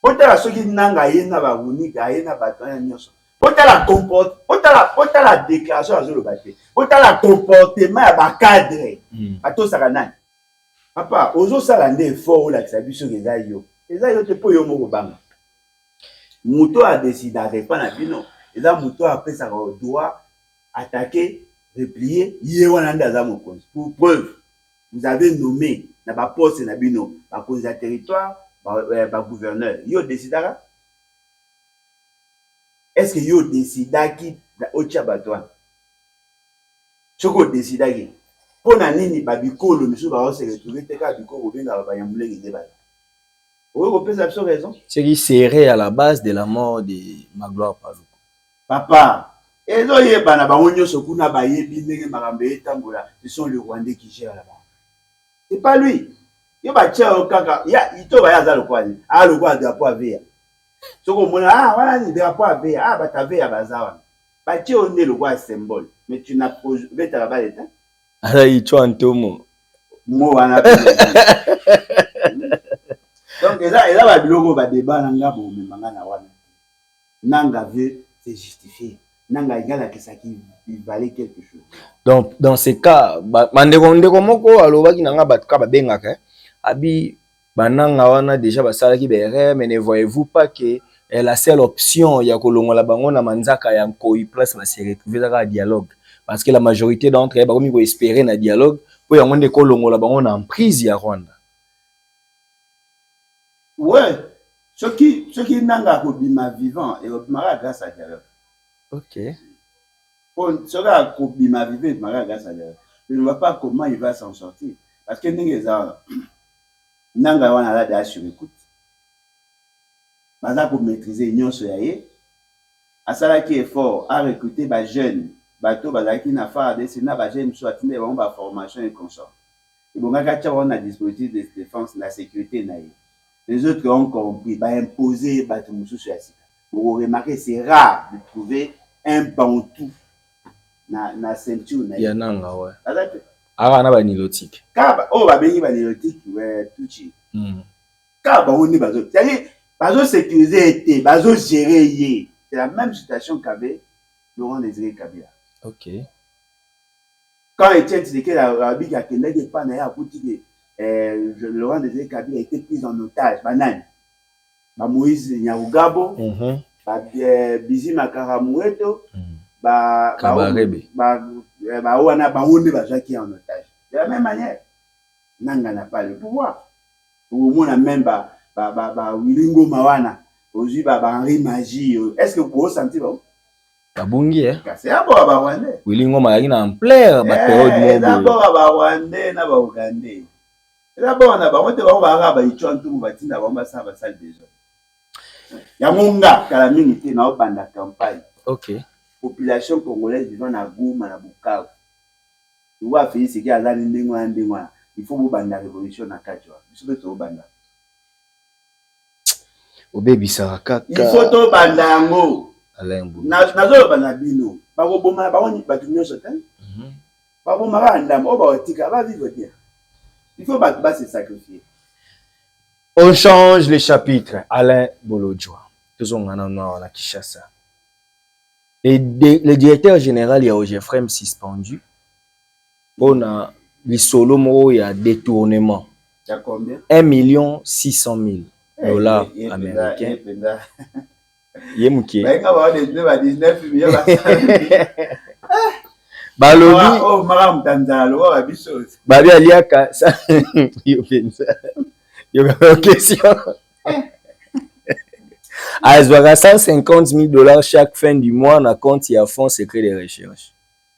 Potala soki nanga yena ba unika yena batanya nyoso. Potala comporte, potala déclaration à zolo baté. Potala comportement ya ba cadre. Ato sakana. Papa, ozo sala nde fort la biso ngeza yo. Eza yo te po yo moko banga. Moto a décidé de pas na bino. Eza moto a pesa ko droit attaquer replier pour preuve vous avez nommé na ba poste na bino ba conseiller territoire ba gouverneur yo décidera est-ce que yo décida qui au Tchabatouan choko décida qui pour na nini ba bikolo misu ba se retrouver te ka bikolo benga ba yamulenge de ba on peut avoir raison c'est qui serait à la base de la mort de Magloire Paluku papa. Et là, il y a des gens qui ont dit ce sont les Rwandais qui gèrent là-bas. Ce n'est pas lui. Il y a des gens qui ont dit ah, le roi de la poire vert. Ce qu'on dit, ah, voilà, il y a des poire vert. Ah, bah, tu as bazawan. Bah, tu es le roi symbole. Mais tu n'as pas vu ta balle éteinte. Ah, il y a un tomo. Moi, on a donc, et là, le logo va débat dans la boue, mais Nanga veut se justifier. Qui valait quelque chose. Donc, dans ces cas, Mandeko alobaki nanga batka babengaka abi bananga wana déjà basalaki bere mais ne voyez-vous pas que la seule option ya kolongola bango na manzaka ya nkoi place ba se retrouver dans dialogue parce que la majorité d'entre eux bakomi ko espérer na dialogue pour yango nde kolongola bango na emprise ya Rwanda. Ouais, ce qui nanga ko bima vivant et obimara grâce à dialogue. Ok. Pour cela, je ne vois pas comment il va s'en sortir. Parce que Nanga wana la da sur écoute. Maza pour maîtriser l'union soyaye. Asala qui est fort à recruter des jeunes, bateau bazaki na fa de sina ba jeunes soit tine ba formation et consort. Et bon gars on a dispositif de défense la sécurité naïe. Les autres ont compris, ba imposer bateau musu sur asika. Vous remarquez c'est rare de trouver un bantou na ceinture na ya nanga ouais ara na ba nilotique ka o ba bengi ba nilotique ouais tuchi ka ba oni bazo c'est-à-dire bazo sécuriser été bazo gérer yé c'est la même situation qu'avait Laurent Désiré Kabila. OK. Quand Etienne Tshisekedi a dit qu'il n'était pas na ya kuti que Laurent Désiré Kabila a été pris en otage banane ba Moïse Nyarugabo, ba Bizi Makaramueto, ba Kabarebe, ba wana ba onde ba jaki en otage. De la même manière, Nanga n'a pas le pouvoir. Ou mon même ba Wilingo Mawana, aujourd'hui ba Henri Magie. Est-ce que vous pouvez sentir ba Kabungi c'est d'abord ba Rwandais. Wilingo Magie na en plein ba période mo. D'abord ba Rwandais na ba Ougandais. D'abord na ba mote ba Araba ichwantu batinda ba mbasa ba salle déjà. Ya monga kala mingi te na obanda campagne. OK. Population congolaise vivant na Goma na Bukavu. Tu vois Félix qui a zali ndengwa. Il faut banda révolution na kachwa. Biso to banda. Obebisa kaka. Il faut to banda ngo. Alembu. Nazo bana bino. Ba ko boma ba oni ba tunyo sotan. Ba boma ba ndam o ba otika ba vivre bien. Il faut ba se sacrifier. On change les chapitres. Alain Bolodjoa. Toujours en la Kinshasa. Le directeur général ya Ogefrem suspendu. On a le solo mo ya détournement. Il y a combien? 1 600 000 dollars américains. Yemuki. Balobi. Oh, Maram Tanzalo, Abisos. Babi Aliaka. Yo question. Azwara 150 000 dollars chaque fin du mois na compte ya fonds secret de recherche.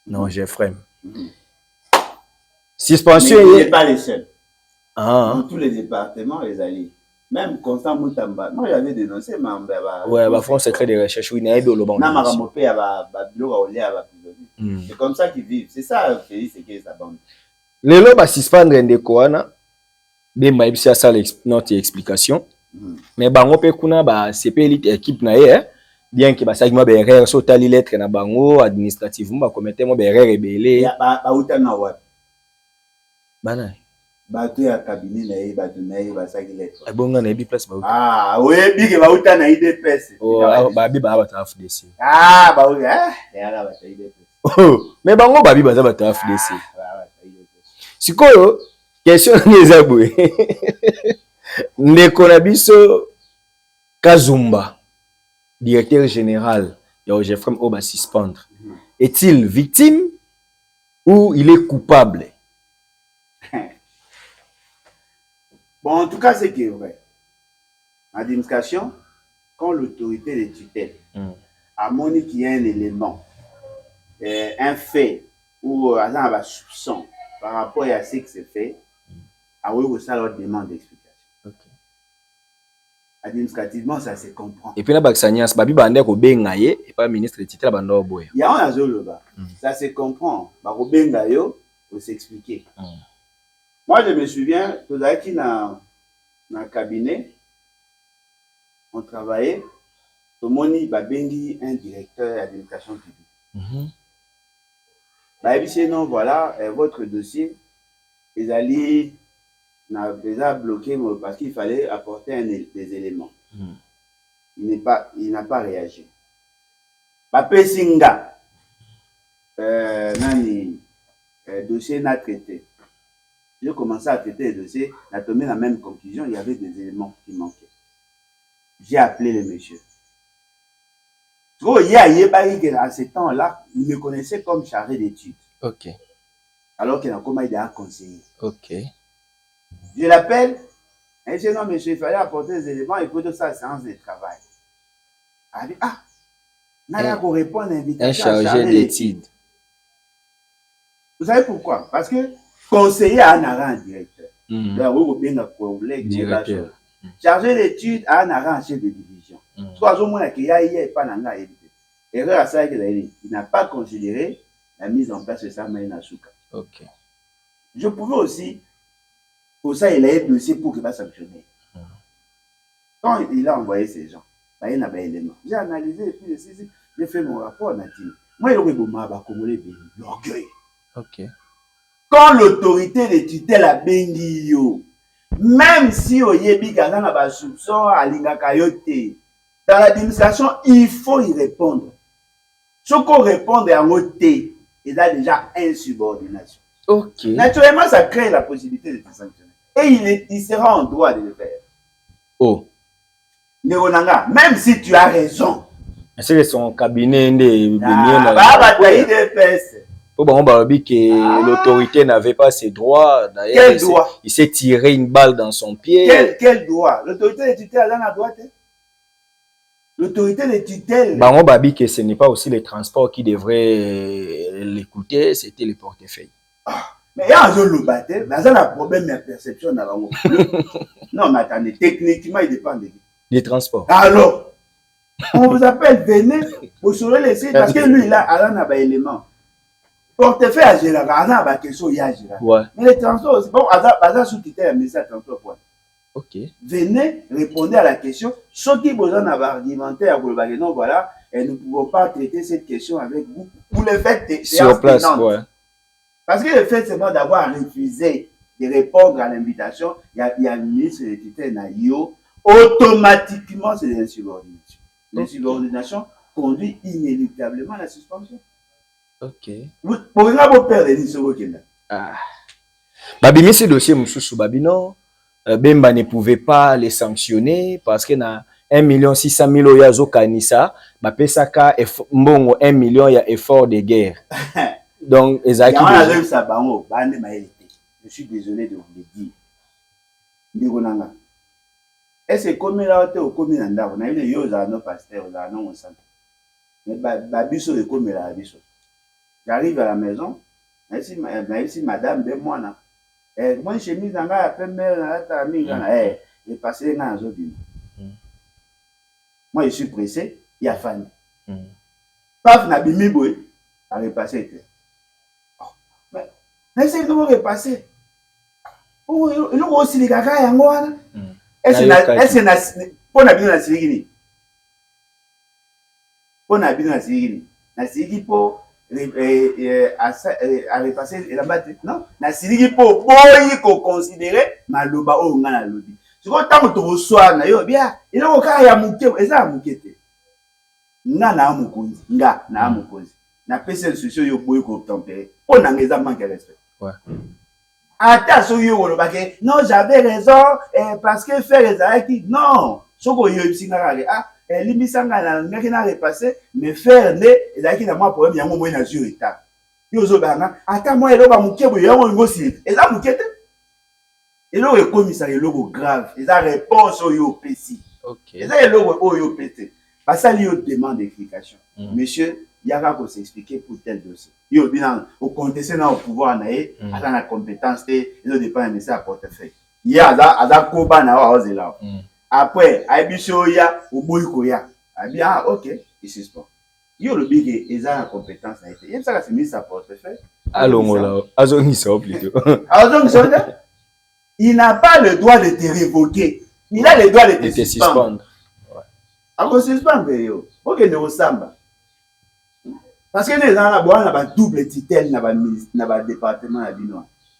Non, Jeffrey. Suspension. Mais il n'est pas les seuls. Dans tous les départements, les alliés. Même Constant Moutamba. Non, il avait dénoncé, mais ouais, bah fonds secret de recherche. Oui, n'a eu le bon. C'est comme ça qu'ils vivent. C'est ça, Félix, c'est qui est sa bande. Les lois va suspendre un décoana. Ben, bah, c'est ça notre explication. Mais bango pe kuna ba CP elite équipe na ye bien que ba saki mo be erreur so tali lettre na bango administrativement ba commettre mo be erreur ebele ya ba utana wa bana ba to ya cabinet na ye ba to na ye ba saki lettre bonga na bi place ba oui bi ke ba utana IDPS ba bi ba ta FDC ba oui ya la ba ta IDPS mais bango ba bi ba ta FDC sikoyo question ni zabwe Ndeko na biso Kazumba, directeur général, ya Ogefrem Oba suspendre. Est-il victime ou il est coupable? Bon, en tout cas, c'est qui est vrai. L'administration, quand l'autorité de tutelle a montré qu'il y a un élément, un fait ou un soupçon par rapport à ce qui s'est fait, a oui, ça leur demande d'explication. Administrativement, ça se comprend. Et puis là, Baksanias, Babi Bande ko benga ye et pas ministre de titre bando boya. Il y a un azoloba. Ça se comprend. Ba ko benga yo pour s'expliquer. Moi, je me souviens, tout à qui dans cabinet, on travaillait. Tout le monde ba bengi un directeur d'administration publique. Bah non, voilà votre dossier. Les alliés n'a déjà bloqué parce qu'il fallait apporter des éléments. Il n'a pas réagi. Papé Singa, dossier n'a traité. J'ai commencé à traiter les dossiers, n'a tombé la même conclusion, il y avait des éléments qui manquaient. J'ai appelé le monsieur. À ce temps-là, il me connaissait comme chargé d'études. Ok. Alors qu'il a comment il a conseillé. Ok. Je l'appelle, et je dis non, monsieur, il fallait apporter des éléments, il faut de ça, séance de travail. Elle dit, n'a qu'on répondre à l'invitation. Un chargé d'études. Vous savez pourquoi? Parce que conseiller à un arrêt en directeur. Directeur. Chargé d'études à un arrêt en chef de division. Trois au moins qu'il y a hier, pas dans erreur à ça, il n'a pas considéré la mise en place de ça, Maïna Souka. Ok. Je pouvais aussi. Pour ça, il a un dossier pour qu'il va sanctionner. Quand il a envoyé ces gens, il y a un élément. J'ai analysé et puis j'ai fait mon rapport. Moi, il aurait l'orgueil. Ok. Quand l'autorité de tutelle a bengi, même si on y est un soupçon à l'ingakayote, dans l'administration, il faut y répondre. Ce qu'on répond à côté, il a déjà insubordination. Ok. Naturellement, ça crée la possibilité de te sanctionner. Et il sera en droit de le faire. Oh. Néronanga, même si tu as raison. C'est son cabinet de que l'autorité n'avait pas ses droits. Quel droit? Il s'est tiré une balle dans son pied. Quel droit? L'autorité de tutelle a la droite. L'autorité de tutelle. Que ce n'est pas aussi les transports qui devraient l'écouter, c'était les portefeuilles. Mais il y a un problème de perception. Non, mais attendez, techniquement, il dépend des transports. Alors, on vous appelle, venez, vous saurez laisser, parce que lui, il a un élément. Portefeuille à gérer, il a une question, il y a à gérer. Mais les transports aussi, bon, à sous-titre, mais ça, transport, point. Ok. Venez, répondez à la question. Ceux qui besoin d'avoir argumenté à Golbagé, non, voilà, et nous ne pouvons pas traiter cette question avec vous. Vous le faites sur place, ouais. Parce que le fait seulement d'avoir refusé de répondre à l'invitation, il y a le ministre de tutelle Naïo, automatiquement, c'est l'insubordination. L'insubordination conduit inéluctablement à la suspension. Ok. Vous pouvez pas vous perdre les choses. Babi, mais ce dossier, Moussou Babino, Bemba ne pouvait pas les sanctionner parce que na 1 600 000 euros Kanissa, Bapesaka, mbongo 1 million, il y a effort de guerre. Donc, je suis désolé de vous le dire. Est-ce que comme là, on comme là, on a eu les pasteurs, on a non sang. Mais babiso est comme là, babiso. J'arrive à la maison, merci madame de moi là. Moi chemise dans la première la j'ai passé dans la moi je suis pressé, il y a fan. Paf na bimi boy, a repasser. Mais c'est nous repasser. Oh, il aussi les gaga yango wana. Est-ce na pour na bino na sigini. Pour na bino na sigini. Na sigi po à repasser la batte. Non, na sigi po boyi ko considérer maloba o nga na lobi. C'est quand tant to reçoit na yo bien, il o ka ya muke, eza mukete. Nga na mukonzi, nga na mukonzi. Na pesa institution yo boyi ko tempérer. On a ngeza manque de respect. Ouais. Attention, non, j'avais raison, parce que faire les arrêts, non, ce que je l'immisanga n'a repassé, mais faire les arrêts n'a pas problème, il y a un moment de jurita. Attends, moi, il y a un mouquet, il y a un mouquet, il y a un mouquet, il y a un commissariat, il y a un grave, il y a une réponse au PC. Il y a un PC. Parce que ça, il y a une demande d'explication. Monsieur, il y a un s'expliquer pour tel dossier. Il y a bien au contesté dans le pouvoir, il y a la compétence, il y a des pas à portefeuille. Il y a un combat là. Après, il y a un boykoya. Ah, ok, il suspend. Il y a le big et la compétence. Il y a ça qui mis à portefeuille. Allons là, Azonissa plutôt. Il n'a pas le droit de te révoquer. Il a le droit de te suspendre. À cause de suspendre, ok, ne samba. Parce que les gens ont double tutelle dans le département.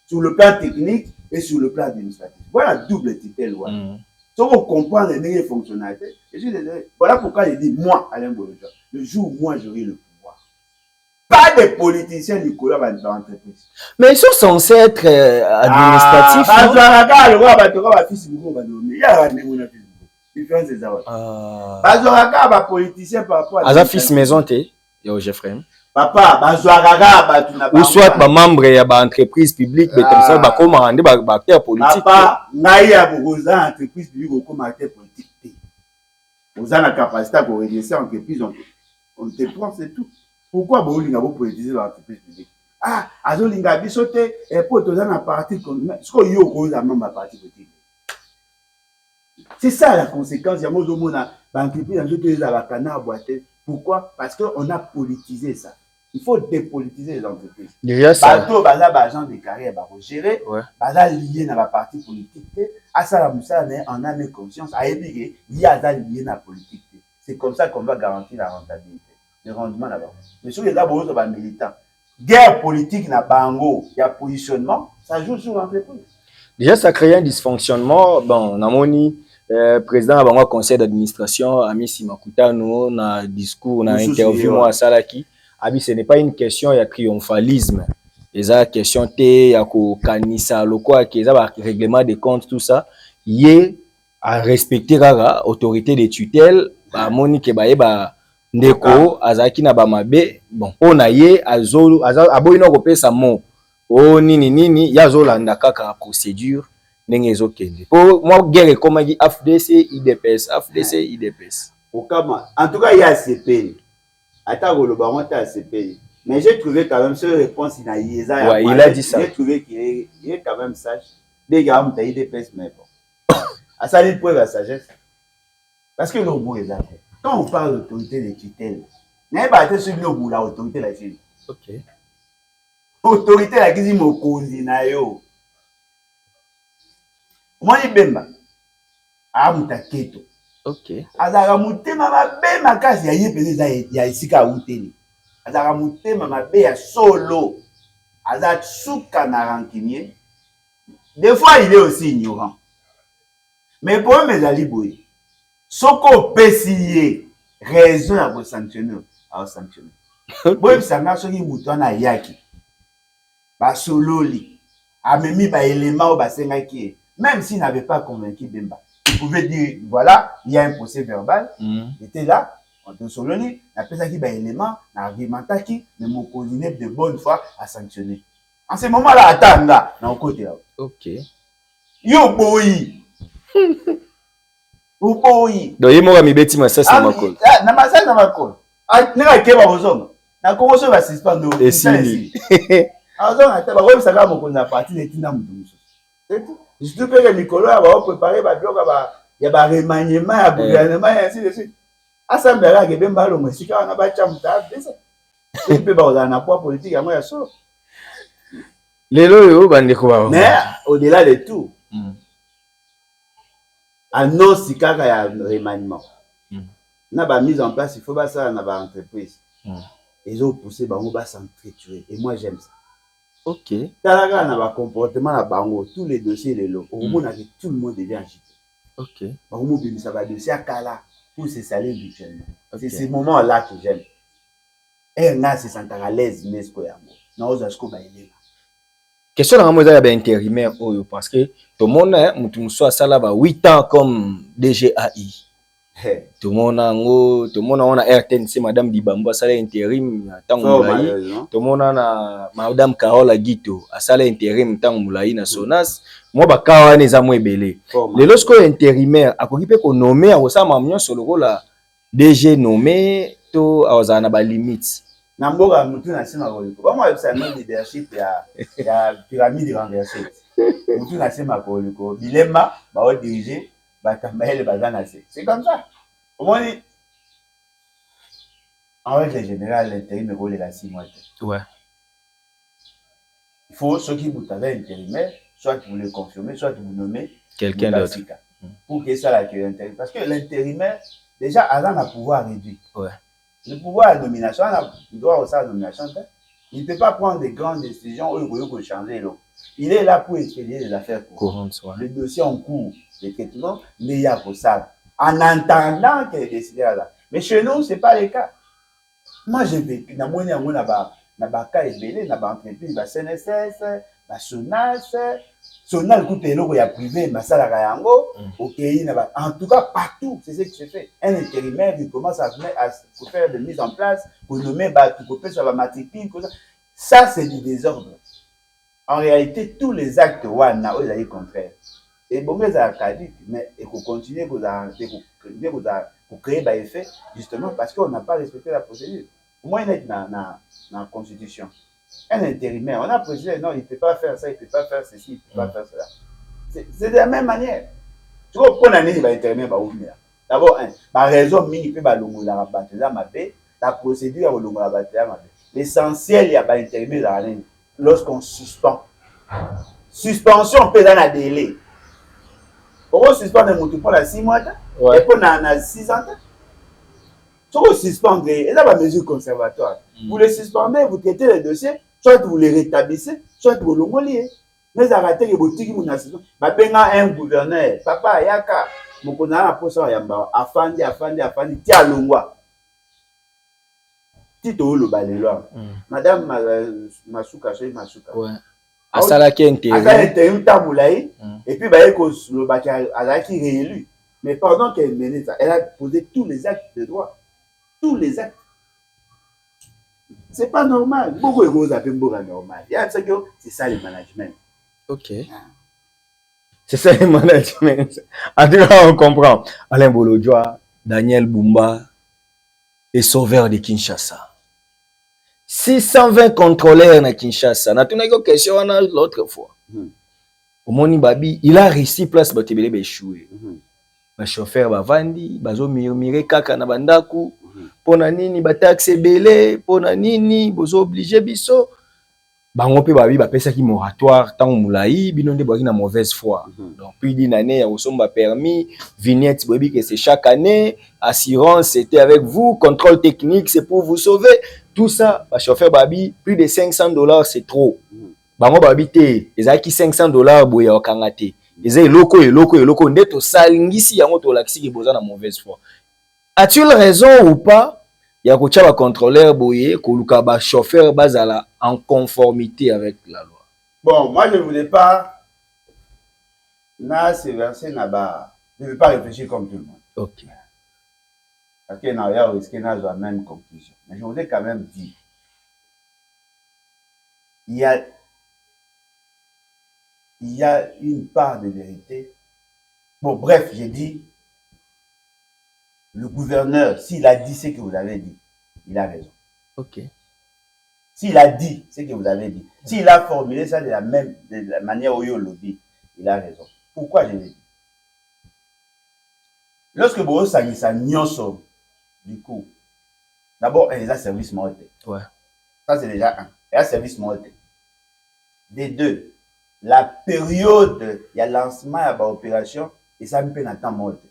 Sur le plan technique et sur le plan administratif. Voilà double tutelle. Si on comprend les meilleures fonctionnalités, je suis désolé. Voilà pourquoi je dis moi, Alain Bologna, le jour où moi j'aurai le pouvoir. Pas de politiciens Nicolas dans l'entreprise. Mais ils sont censés être administratifs. Politicien par rapport à un fils maison yo Jeffrey papa ou soit membre ya ba entreprise publique mais comme ça ba commander ba acteur politique papa ngai ya boza entreprise publique comme acteur politique vous avez la capacité à redresser entreprise on te prend c'est tout pourquoi vous voulez politiser l'entreprise publique ah azolinga bisote et pour toza na parti comme ce que yo cause même parti politique. C'est ça la conséquence. Il y a mon entreprise dans la canard boité. Pourquoi? Parce qu'on a politisé ça. Il faut dépolitiser les entreprises. Déjà ça. Bateau, agent de carrière, gérer, lié dans la partie politique. À ça, la moussa, on a mes conscience. Il y a lié dans la politique. C'est comme ça qu'on va garantir la rentabilité, le rendement là-bas. Mais sur les d'abord, on va militants. Guerre politique, n'a pas il y a positionnement, ça joue sur l'entreprise. Déjà, ça crée un dysfonctionnement. Bon, on a moni président du conseil d'administration, Ami Simakutano, na discours, na interview à Salaki. Abi, ce n'est pas une question de triomphalisme. C'est une question de kanisa, le quoi, qui est un règlement de compte, tout ça. Il à respecter la autorité de tutelle ba Monique ba ndeko azaki na ba mabe bon ona ye aboyino ko pesa mo o nini yazo landa kaka procédure ndenge ezokende po moi guerre comme dit AFDC IDPS Okama en tout cas il y a CP ata goloba monta CP mais j'ai trouvé quand même ce réponse il a dit ça j'ai trouvé qu'il est quand même sage les gars ont IDPS mais bon à ça il preuve la sagesse parce que le mot est là quand on parle d'autorité de tutelle n'est pas été sur le bout la autorité là ici OK autorité la kizi mokonzi na yo moi Bemba a mutaketo OK azaka mutema mabe makasi ya yepele ya isika uteli azaka mutema mabe ya solo aza suka na rancunier des fois il est aussi ignorant mais pour mes aliboy soko pesiye raison ya ko sanctionner a sanctionner boy sanga soki mutwana yaki ba sololi amemi ba élément au basengaki même s'il n'avait pas convaincu Bemba il pouvait dire voilà il y a un procès verbal il était là on te sololi na pesa ki ba élément na argumentaki mais mon coordonné de bonne foi à sanctionner en ce moment là attenda na côté là OK yo boy Uboyi. Donc il m'a mis bêti masasi makolo. Na masasi na makolo. Nega keba bozonga. Na Congo so ba suspend no. Esili. Azonga ta ba websaka mokonzi na parti de tina mudumuso. C'est tout. Je te paye Nicolas ba préparer ba bloc ba ya ba remaniement ya gouvernement et ainsi de suite. Assemblée là ke Bemba lo mesika na ba chamuta desa. Et puis ba na poids politique ya moi ya so. Lelo yo bandeko ba. Mais au-delà de tout. Annonce kaka ya remaniement. Na ba mise en place, il faut pas ça na ba entreprise. Ils ont poussé bango ba s'entretuer et moi j'aime ça. OK. Talaga na ba comportement na bango, tous les dossiers les lots. Au moins tout le monde devient agité. OK. Bango bimi ça va dossier à kala pour se saler mutuellement. C'est ce moment là que j'aime. Et là c'est sentara l'aise mais ce ko yango. Na oza sko ba elela. Question na moza ya ba intérimaire oyo parce que tout le monde mutu muso asala ba 8 ans comme DGAI. Tout le monde on a RTNC madame Dibambo asala intérim tango mulai. Tout le monde na madame Carola Guito asala intérim tango mulai na Sonas. Moi ba kawa neza mwebele. Le lorsque intérimaire akoki pe ko nommer akosama nyonso lokola DG nommé to awazana ba limite. Na mboka mutu na sima koliko bamwa yebisa no leadership ya pyramide renversée mutu na sima koliko bilema ba o diriger ba tambaele bazana c'est comme ça au moins en règle générale l'intérim rôle la 6 mois ouais il faut ceux qui vous avez intérimaire soit vous le confirmez soit vous nommez quelqu'un d'autre pour que ça la que l'intérim parce que l'intérimaire déjà avant a pouvoir réduit ouais. Le pouvoir de nomination, il doit aussi la nomination. Il ne peut pas prendre des grandes décisions où il faut changer l'eau. Il est là pour expédier les affaires courantes. Le dossier en cours, le traitement, mais il y a pour ça. En entendant qu'il est décidé là. Mais chez nous, ce n'est pas le cas. Moi, j'ai vécu dans mon cas ébélé, dans l'entreprise, dans CNSS, dans Sonas, Sonal coûte l'eau, il y a privé, mais ça, la ok, en tout cas, partout, c'est ce qui se fait. Un intérimaire, il commence à faire des mises en place, pour nommer, pour faire sur la matricule, ça, c'est du désordre. En réalité, tous les actes, wana, ils sont contraires. Et bon, mais ça a dit, mais il faut continuer pour créer des effets, justement parce qu'on n'a pas respecté la procédure. Au moins, il est dans la Constitution. Un intérimaire, on a précisé, non, il ne peut pas faire ça, il ne peut pas faire ceci, il ne peut pas faire cela. C'est de la même manière. Tu vois, pour l'année, il va intérimaire, d'abord, la raison, il peut la la procédure, l'essentiel, il y a pas intérimaire lorsqu'on suspend. Suspension, peut dans la délai. Pourquoi suspendre le pour la 6 mois et pour la 6 ans? Si vous suspendez, et là, la mesure conservatoire, vous les suspendez, vous traitez les dossiers, soit vous les rétablissez, soit vous le moliez. Mais arrêtez les boutiques, vous n'avez pas un gouverneur, papa, yaka, mon connaît un poisson, afandi, tia longwa. Tito le baléloi. Madame Masuka, chez Masuka. Ouais. Asala qui est intérim. Asala intérim taboulaï, et puis, le baki, Azaki réélu. Mais pendant qu'elle menait ça, elle a posé tous les actes de droit. Tous les actes. C'est pas normal. Beaucoup de choses appellent normal. Il y a ça que c'est ça le management. Ok. C'est ça le management. En tout cas, on comprend. Alain Bolodjoa, Daniel Bumba est sauveur de Kinshasa. 620 contrôleurs na Kinshasa. Na tuna une question l'autre fois. Au Moni Babi, il a réussi place batebele béchoué. Ba chauffeur ba vandi, bazo mire kaka na bandaku. Pona nini ba taxe belé, pona nini bozo obligé biso. Bango pe babi ba pesa ki moratoire tant moulayi, bino nde boki na mauvaise foi. Donc plus d'une année ya osomba permis, vignette bobi que c'est chaque année, assurance c'était avec vous, contrôle technique c'est pour vous sauver. Tout ça, ba chauffeur babi, plus de $500 c'est trop. Bango babi te, ezaki $500 boye okangate. Ezai loko ndeto salingisi yango to lakisi ki boza na mauvaise foi. A-t-il raison ou pas? Il y a un contrôleur boye, koluka ba chauffeur bazala en conformité avec la loi. Bon, moi je ne voulais pas se verser là-bas. Je ne veux pas réfléchir comme tout le monde. Ok. Parce qu'il y a risqué la même conclusion. Mais je voudrais quand même dire, il y a une part de vérité. Bon, bref, j'ai dit, le gouverneur, s'il a dit ce que vous avez dit, il a raison. Ok. S'il a dit ce que vous avez dit, s'il a formulé ça de la manière où il le dit, il a raison. Pourquoi je l'ai dit? Lorsque vous savez ça, du coup, d'abord, il y a service mortel. Ouais. Ça, c'est déjà un. Il y a service mortel. Des deux, la période, il y a lancement, il y a l'opération, et ça me peut n'attendre mortel.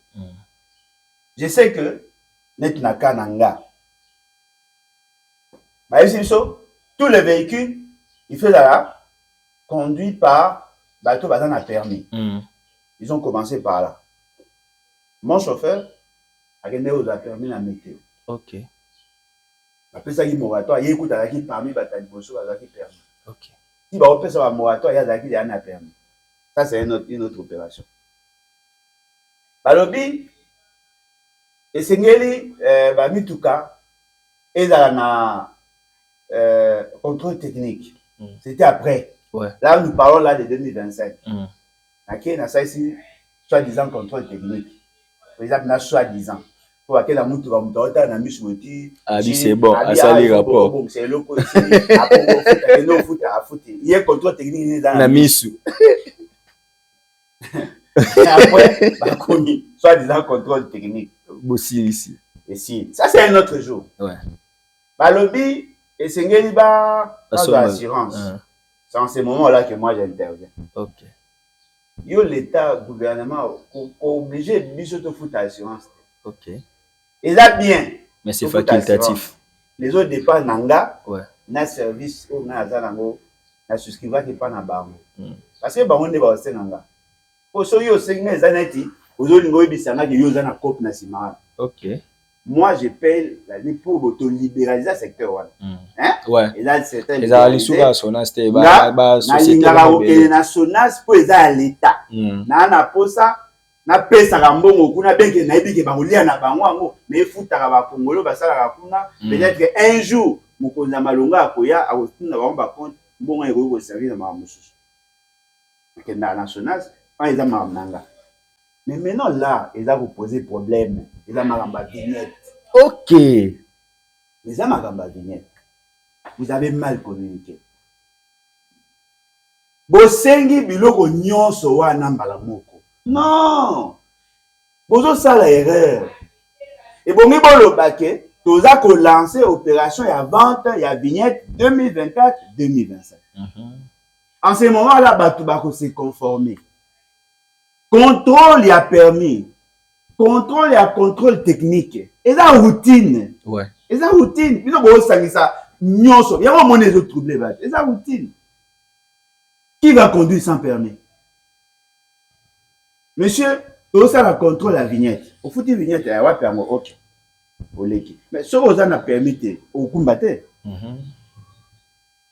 Je sais que, net naka nanga. Tous les véhicules, il fait là, conduits par bateau bazan a permis. Ils ont commencé par là. Mon chauffeur a gagné aux permis la météo. Ok. Après ça, il moratoire, il écoute à qui parmi bataille bosso à qui permis. Ok. Si va opérer ça moratoire, il y a qui a permis. Ça c'est une autre opération. Balobi et sengeli bamituka et na contrôle technique. C'était après. Ouais. Là, nous parlons là de 2025. Ok, na ça ici, soi-disant contrôle technique. Par exemple, na soi-disant. Pour laquelle la mouture va monter, na mismoti. Ah, c'est bon, à ça les rapports. C'est le coup ici. Après, on fout à foutre. Il y a contrôle technique dans la misu. Et après, bah, connu, soi-disant contrôle technique. Bossi ici. Ici. Ça, c'est un autre jour. Ouais. Bah, lobby, et c'est une assurance. C'est en ce moment-là que moi j'interviens. Ok. Yo, l'État, le gouvernement, obligé de te foutre l'assurance. Ok. Et ça, bien. Mais c'est facultatif. Les autres dépenses, nanga, ouais. Na service, na zanango, na souscrivant qui pas na bango. Parce que bango ne va pas nanga. Pour ceux qui ont 5 000 années, aux autres niveaux, ils ont eu un cop national. Ok. Moi, je paye l'année pour libéraliser le secteur. Hein? Ouais. Et là, c'est un. Les Alisuka, Sonas, c'était la société. Na Sonas, pour les à l'État. Na posa, na pesa rambongo, kuna benke na ebike bangolia na bango, mais foutaka ba Congolo, basala kuna. Peut-être qu'un jour, Mokonza Malonga akoya, akotuna bango ba compte, bongo eko servir na ba mususu. Que na Sonas, quand ils ont marnanga. Mais maintenant là, ils ont posé problème. Ils ont maramba vignette. Ok. Ils ont maramba vignette. Vous avez mal communiqué. Bosengi biloko nyonso wana mbala moko. Non. Bozo sala erreur. Et bongi boloba ke toza ko lancer opération ya vente ya vignette 2024-2025. En ce moment-là, batu bako se conformer. Contrôle, il y a permis. Contrôle, il y a contrôle technique. Et ça, routine. Ouais. Et ça, routine. Il y a ça. Il y a mon autres troubles. Et ça, routine. Qui va conduire sans permis? Monsieur, tout ça, la contrôle la vignette. Au fout de vignette, il y a un permis. Ok. Mais ce que vous avez permis, au combattre.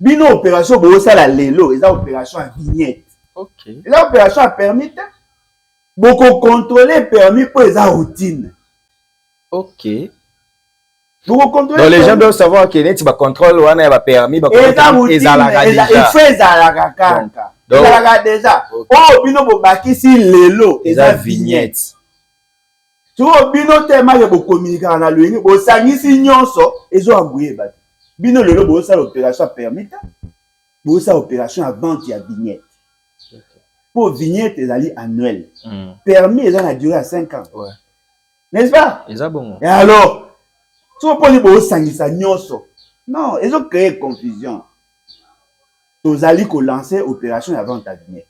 Bino opération, vous avez la lélo. Et ça, opération à vignette. Ok. Et ça, opération à permis. beaucoup contrôler permis pour les routine. Ok. Beaucoup contrôler. Donc les gens doivent savoir que tu vas contrôler, on a permis, et il fait la kaka. Donc déjà. Oh bino bobaki si lelo et la vignette. Tu vois bino tellement de communiquer na luingi, bo sangisi nyonso ezo ambuye ba. Bino lelo bo ça l'opération permis. Bo ça opération avant il y a vignette. Pour vignette ezali annuel. Permis ils ont la durée à 5 ans. Ouais. N'est-ce pas? Bon. Et alors, tu vois pas bo sangisa nyonso. Non, ils ont créé confusion. Vous allez lancer opération avant ta vignette.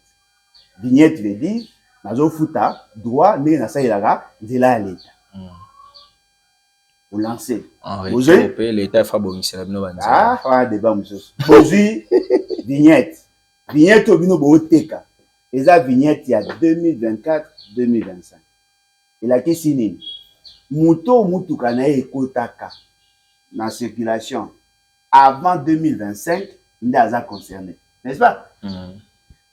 Vignette veut dire, nazo futa, droit, n'est na sa ilaga, zela l'État. Vous lancez. Vous avez l'État fabrique la bino banza. Ah, ah, débat monsieur. Aujourd'hui, vignette. Vignette au bino bo teka. Et ça vignette il y a 2024-2025. Et la question est, muto mutuka na ekotaka na circulation avant 2025, ndaza concerné. N'est-ce pas?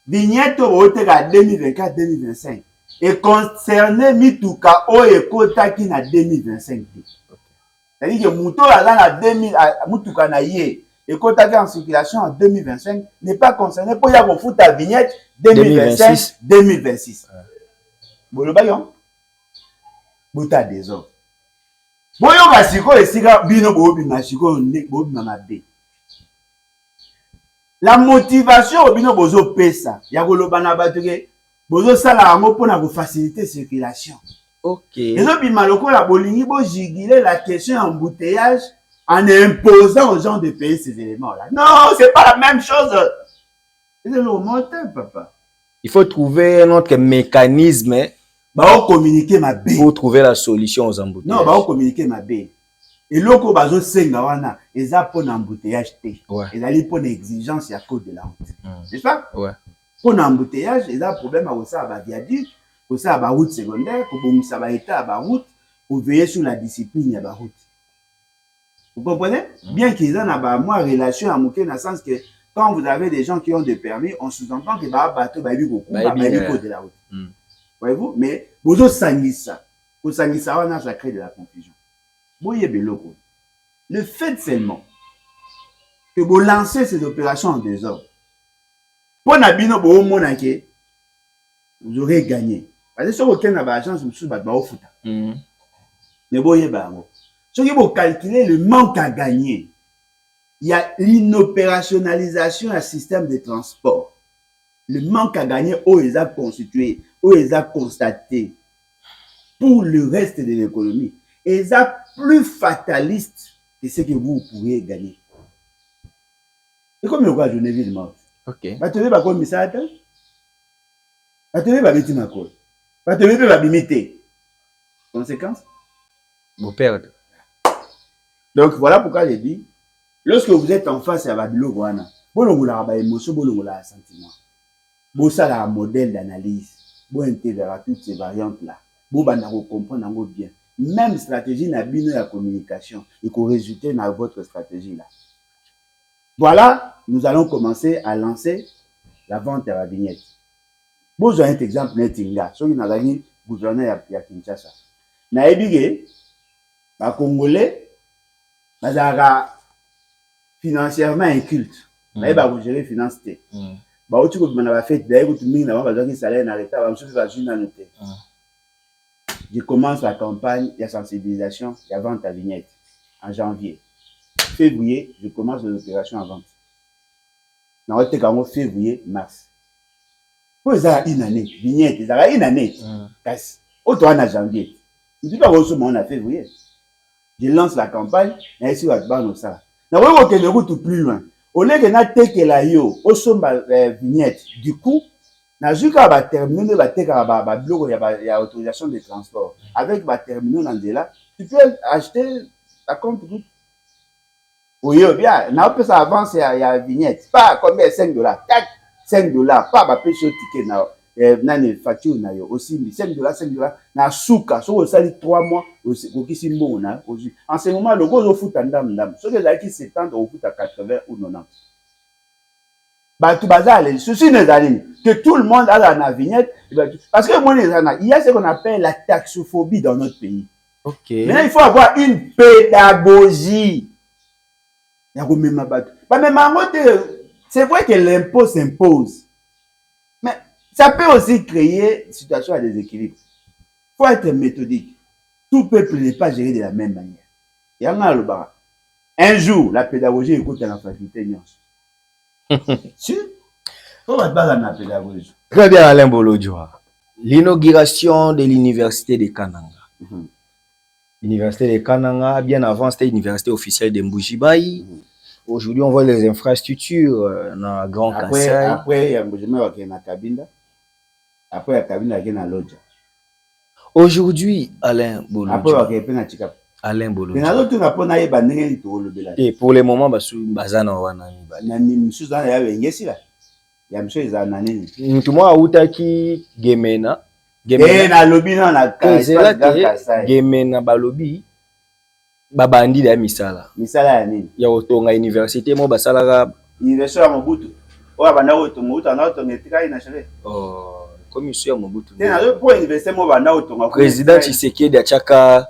Vignette au teka 2024-2025 est concerné mituka o ekotaki na 2025. C'est-à-dire que muto ala na 2000 mutuka na ye ekotaki en circulation en 2025 n'est pas concerné pour y avoir foutre ta vignette 2025-2026. Boloba yon buta des autres. Boyo kasiko esika bino bobi machiko bobi mamabe. La motivation bino bozo pesa ya koloba na bato ke bozo sala yango pona ko faciliter circulation. OK. Ezo bima lokola bolingi bo jiguler la question embouteillage en imposant aux gens de payer ces éléments là. Non, c'est pas la même chose. C'est le montant papa. Il faut trouver un autre mécanisme communiquer ma bé. Pour trouver la solution aux embouteillages. Non, communiquer ma bé. Et loko bazo senga wana, eza pour embouteillage te. Ezali pour exigence ya code de la route. C'est ça? Ouais. Pour embouteillage, eza problème à ça ba viaduc, pour ça ba route secondaire, pour bomisa ba état ba route, pour veiller sur la discipline ya ba route. Vous comprenez? Bien qu'ils en a ba moi relation à moké dans le sens que quand vous avez des gens qui ont des permis, on sous-entend que ba bateau ba bi code de la route. Voyez-vous? Mais bozo sangisa. Pour sangisa wana ça crée de la confusion. Le fait seulement que vous lancez ces opérations en désordre, pour n'abino bo monake, vous aurez gagné. Parce que si vous avez une agence, vous avez un foot. Mais boye bango. Si vous calculez le manque à gagner, il y a l'inopérationnalisation du système de transport. Le manque à gagner, où ils ont constitué, où ils ont constaté pour le reste de l'économie. Et ça plus fataliste que ce que vous pourriez gagner. Et comme le roi Geneviève mort. OK. Va te lever comme ça. Va te lever avec ma cause. Va te lever avec limiter. Conséquence? Vous perdez. Donc voilà pourquoi j'ai dit, lorsque vous êtes en face à Babilo Wana, vous avez une émotion, vous avez un sentiment. Vous avez un modèle d'analyse. Vous intégrez toutes ces variantes-là. Vous allez comprendre bien. Même stratégie n'a bino la communication et qu'on résulte dans votre stratégie là. Voilà, nous allons commencer à lancer la vente à la vignette. Vous avez un exemple netinga, ceux qui n'ont pas gouverneur à Kinshasa. Na ebige, les Congolais, ils ont financièrement inculte. Ils ont gérer finance. Ils ont fait des choses qui ont salaire dans l'État, je commence la campagne de sensibilisation et la vente à vignette en janvier. Février, je commence les opérations à vente. Dans le février, mars. Pour une année, vignette, une année. Autant en janvier. Je ne dis pas en février. Je lance la campagne et je suis à ça. Dans le route plus loin. Au lieu de n'attaquer la yo, au sommet vignette, du coup, na juka ba terminer ba teka ba bloc il y a autorisation de transport avec ba terminer dans là tu peux acheter ta compte route. Oui bien na peut ça avance il y a vignette pas combien $5 $5 pas ba pêche ticket na ne facture na yo aussi $5 na souka so sali 3 mois au kisi mbongo na en ce moment le gros au foot ndam ce que là qui 70 au foot à 80 ou 90. Batu bazale, souci des années, que tout le monde a la vignette. Parce que moi, il y a ce qu'on appelle la taxophobie dans notre pays. Ok. Maintenant, il faut avoir une pédagogie. C'est vrai que l'impôt s'impose. Mais ça peut aussi créer une situation à déséquilibre. Il faut être méthodique. Tout peuple n'est pas géré de la même manière. Un jour, la pédagogie écoute la faculté. Si? Faut être dans la pédagogie. Très bien, Alain Bolodjoa. L'inauguration de l'université de Kananga. L'université de Kananga, bien avant, c'était l'université officielle de Mbujimayi. Aujourd'hui, on voit les infrastructures dans le Grand Kassai. Après, il y a Mbujimayi qui est dans Kabinda. Après, il y a Kabinda qui est dans Lodja. Aujourd'hui, Alain Bolodjoa. Après, il y a Chikap. Alain Bolodjoa. Et pour le moment, bazana wana mtumwa autaki Gemena. Gemena balobi babandi da misala. Misala ya nini? Ya otonga université mo basalaka université ya Mobutu. Oya banda otonga na otonga etika ina chere. Oh, commission ya Mobutu. Tena po université mo banda otonga. Président Tshisekedi achaka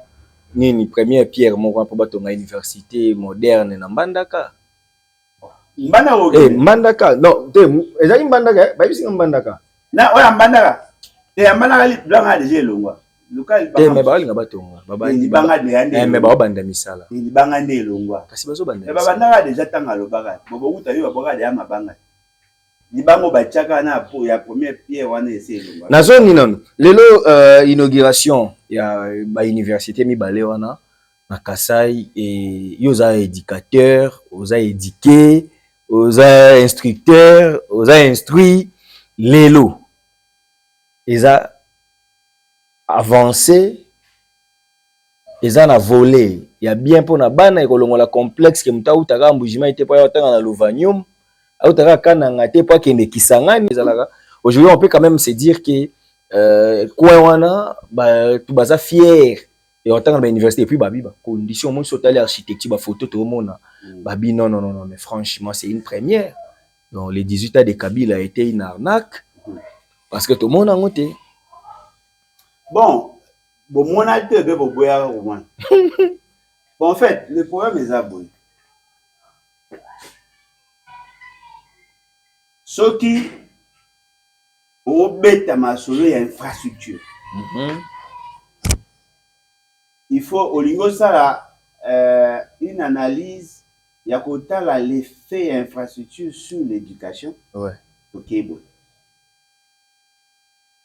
nini première pierre moko po batonga université moderne na Mbandaka. Mbandaka non te ezali Mbandaka ba bisi Mbandaka na oya Mbandaka te Mbandaka li blanga déjà elongwa local te me ba linga batonga babandi banga de me ba banda misala ni banga ne elongwa kasi bazo banda ba bandaka déjà tanga lobaka bobo kuta yo boka de ama banga ni bango bachaka na po ya première pierre wana ese elongwa nazo ni non lelo inauguration ya ba université mibale wana na Kasai et yoza éducateur oza éduqué aux instructeurs, aux instruits, l'élo. Ils ont avancé, ils ont volé. Il y a bien pour na bana et kolongola complexe que muta utaka Mbujimayi te pa yotanga na Lovanium, utaka kananga te pa kende Kisangani ezalaka. Aujourd'hui, on peut quand même se dire que quoi wana ba tu baza fier et autant à l'université et puis babi ba condition moi sur l'architecture ba photo tout le monde babi non mais franchement c'est une première. Donc les 18 ans de Kabila a été une arnaque parce que tout le monde a noté. Bon mon alter be boya au moins. Bon en fait le problème est abouti. Ce qui au bête ma solo il y a infrastructure. Il faut au lingo ça une analyse il y a kotala l'effet infrastructure sur l'éducation. Ouais. OK bon.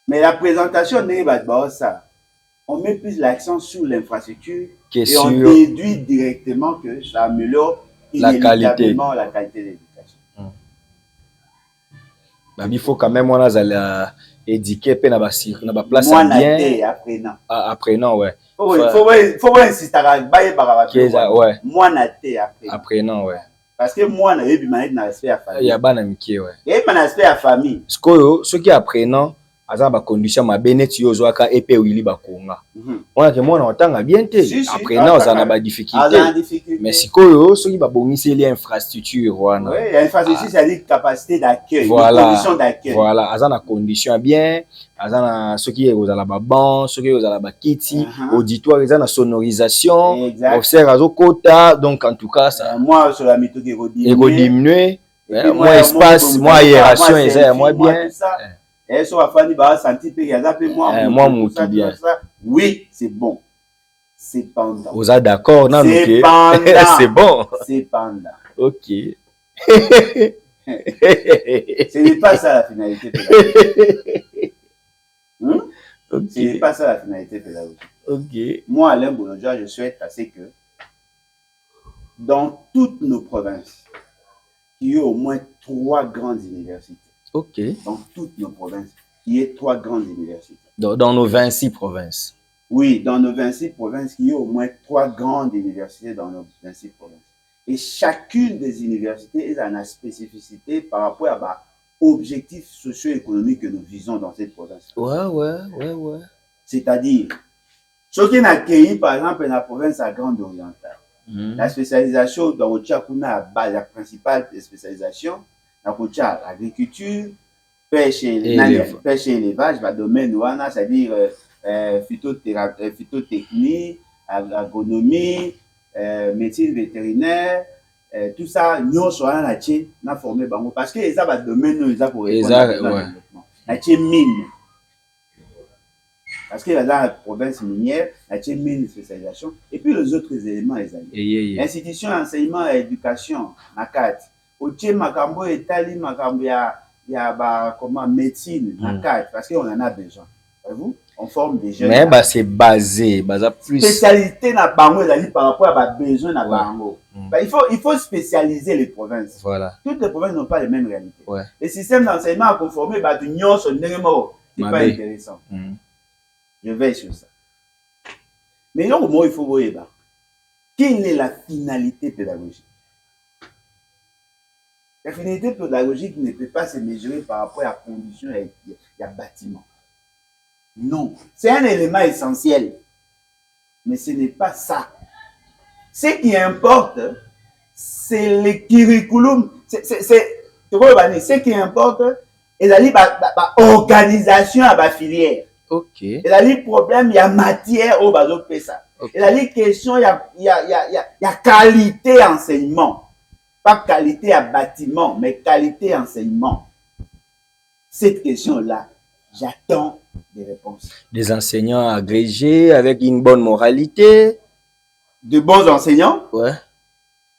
Mais la présentation n'est pas ça. On met plus l'accent sur l'infrastructure et on déduit directement que ça améliore inévitablement la qualité de l'éducation. Il faut quand même on a éduquer pe na ba place bien apprenant ouais. Faut insister à bailler ouais. Moi na té apprenant ouais. Parce que moi na yebi manette na respect à famille. Il y a bana miki ouais. Et man respect à famille. Ce qui apprenant aza ba condition ma beneti yo zwaka epé wili ba konga. On a que moi na otanga bien té apprenant za na ba difficulté. Mais sikoyo soki ba bongisi les infrastructure wana. Oui, infrastructure c'est dire capacité d'accueil, condition d'accueil. Voilà, aza na condition bien, aza na soki ozala ba banc, soki ozala ba kiti, auditoire aza na sonorisation, observe azo kota donc en tout cas ça moi sur la méthode diminuer, moins espace, moins aération et moins bien. Et sur la famille va sentir que ya zape moi bien. Oui, c'est bon. Cependant. Vous êtes d'accord non OK. C'est bon. Cependant. OK. Ce n'est pas ça la finalité pédagogique. Okay. Ce n'est pas ça la finalité pédagogique. OK. Moi, Alain Bolodjoa, je souhaite assez que dans toutes nos provinces, il y ait au moins 3 grandes universités. OK. Dans toutes nos provinces, il y ait 3 grandes universités. Dans nos 26 provinces. Oui, dans nos 26 provinces, il y ait au moins 3 grandes universités dans nos 26 provinces. Et chacune des universités a une spécificité par rapport à l'objectif socio-économique que nous visons dans cette province. Ouais. C'est-à-dire, ce qui est accueilli, par exemple, dans la province à Grande Orientale, la spécialisation dans le Tchakuna, la principale spécialisation, agriculture, pêche et élevage, domaine wana, c'est-à-dire phytotechnie, agronomie, médecine vétérinaire, tout ça, nous sommes na formé bango parce que les domaine nous pour répondre au développement. Na mine. Parce que dans la province minière, la mine spécialisation et puis les autres éléments les amis. Institution enseignement et éducation nakat. Otie makambo etali makambo ya ba comment médecine nakat parce qu'on en a besoin. Voyez-vous? On forme des jeunes. Mais bah c'est basé plus spécialité na bango ezali par rapport à ba besoin na bango. Bah, il faut spécialiser les provinces. Voilà. Toutes les provinces n'ont pas les mêmes réalités. Ouais. Le système d'enseignement a conformé bah du nyon son ndengemo. C'est pas intéressant. Je veille sur ça. Mais donc, moi, il faut voir, quelle est la finalité pédagogique? La finalité pédagogique ne peut pas se mesurer par rapport à la condition et à bâtiment. Non, c'est un élément essentiel. Mais ce n'est pas ça. Ce qui importe, c'est le curriculum. Ce qui importe, c'est l'organisation à la filière. Ok. Et là, le problème, il y a matière au bateau ça. Et là, les questions, il y a qualité enseignement. Pas qualité à bâtiment, mais qualité enseignement. Cette question-là, j'attends des réponses. Des enseignants agrégés avec une bonne moralité. De bons enseignants. Ouais.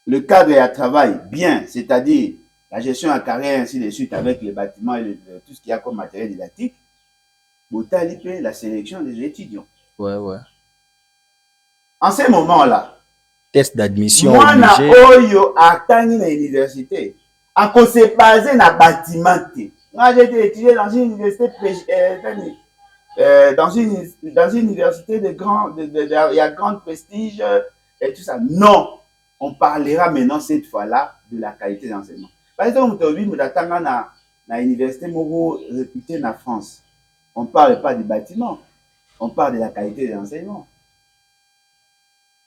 Le cadre de travail, bien, c'est-à-dire la gestion à carrière, ainsi de suite, avec les bâtiments et tout ce qu'il y a comme matériel didactique. La sélection des étudiants. Ouais, ouais. En ce moment-là, test d'admission moi, oyo atteint l'université. À cause c'est basé na bâtiment. Moi, j'ai été étudié dans une université dans une université de grand, il y a grand prestige et tout ça. Non, on parlera maintenant cette fois-là de la qualité d'enseignement. Par exemple, nous attendons na université réputée en France. On ne parle pas du bâtiment, on parle de la qualité de l'enseignement.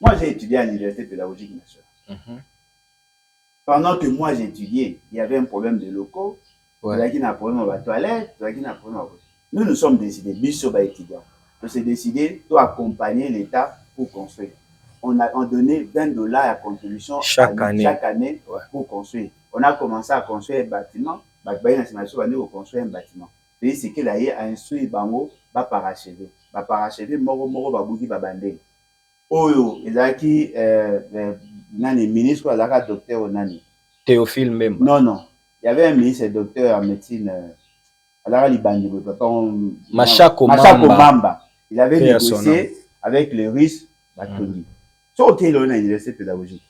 Moi, j'ai étudié à l'Université pédagogique nationale. Pendant que moi, j'étudiais, il y avait un problème de locaux, il y avait un problème à la toilette, il y avait un problème à... Nous sommes décidés, biso ba étudiants. On s'est décidé d'accompagner l'État pour construire. On a donné $20 à contribution chaque année pour construire. On a commencé à construire un bâtiment, on a construit un bâtiment. Et c'est qu'il a instruit Bango, va parachever. Va parachever, moro, babouki, babandé. Oyo, il a qui, nani, ministre, il a docteur, nani. Théophile même. Non. Il y avait un ministre, docteur en médecine, alors il bandit, Machako Mamba. Il avait négocié avec les Russes, Batoni. Sauf qu'il est à l'université pédagogique.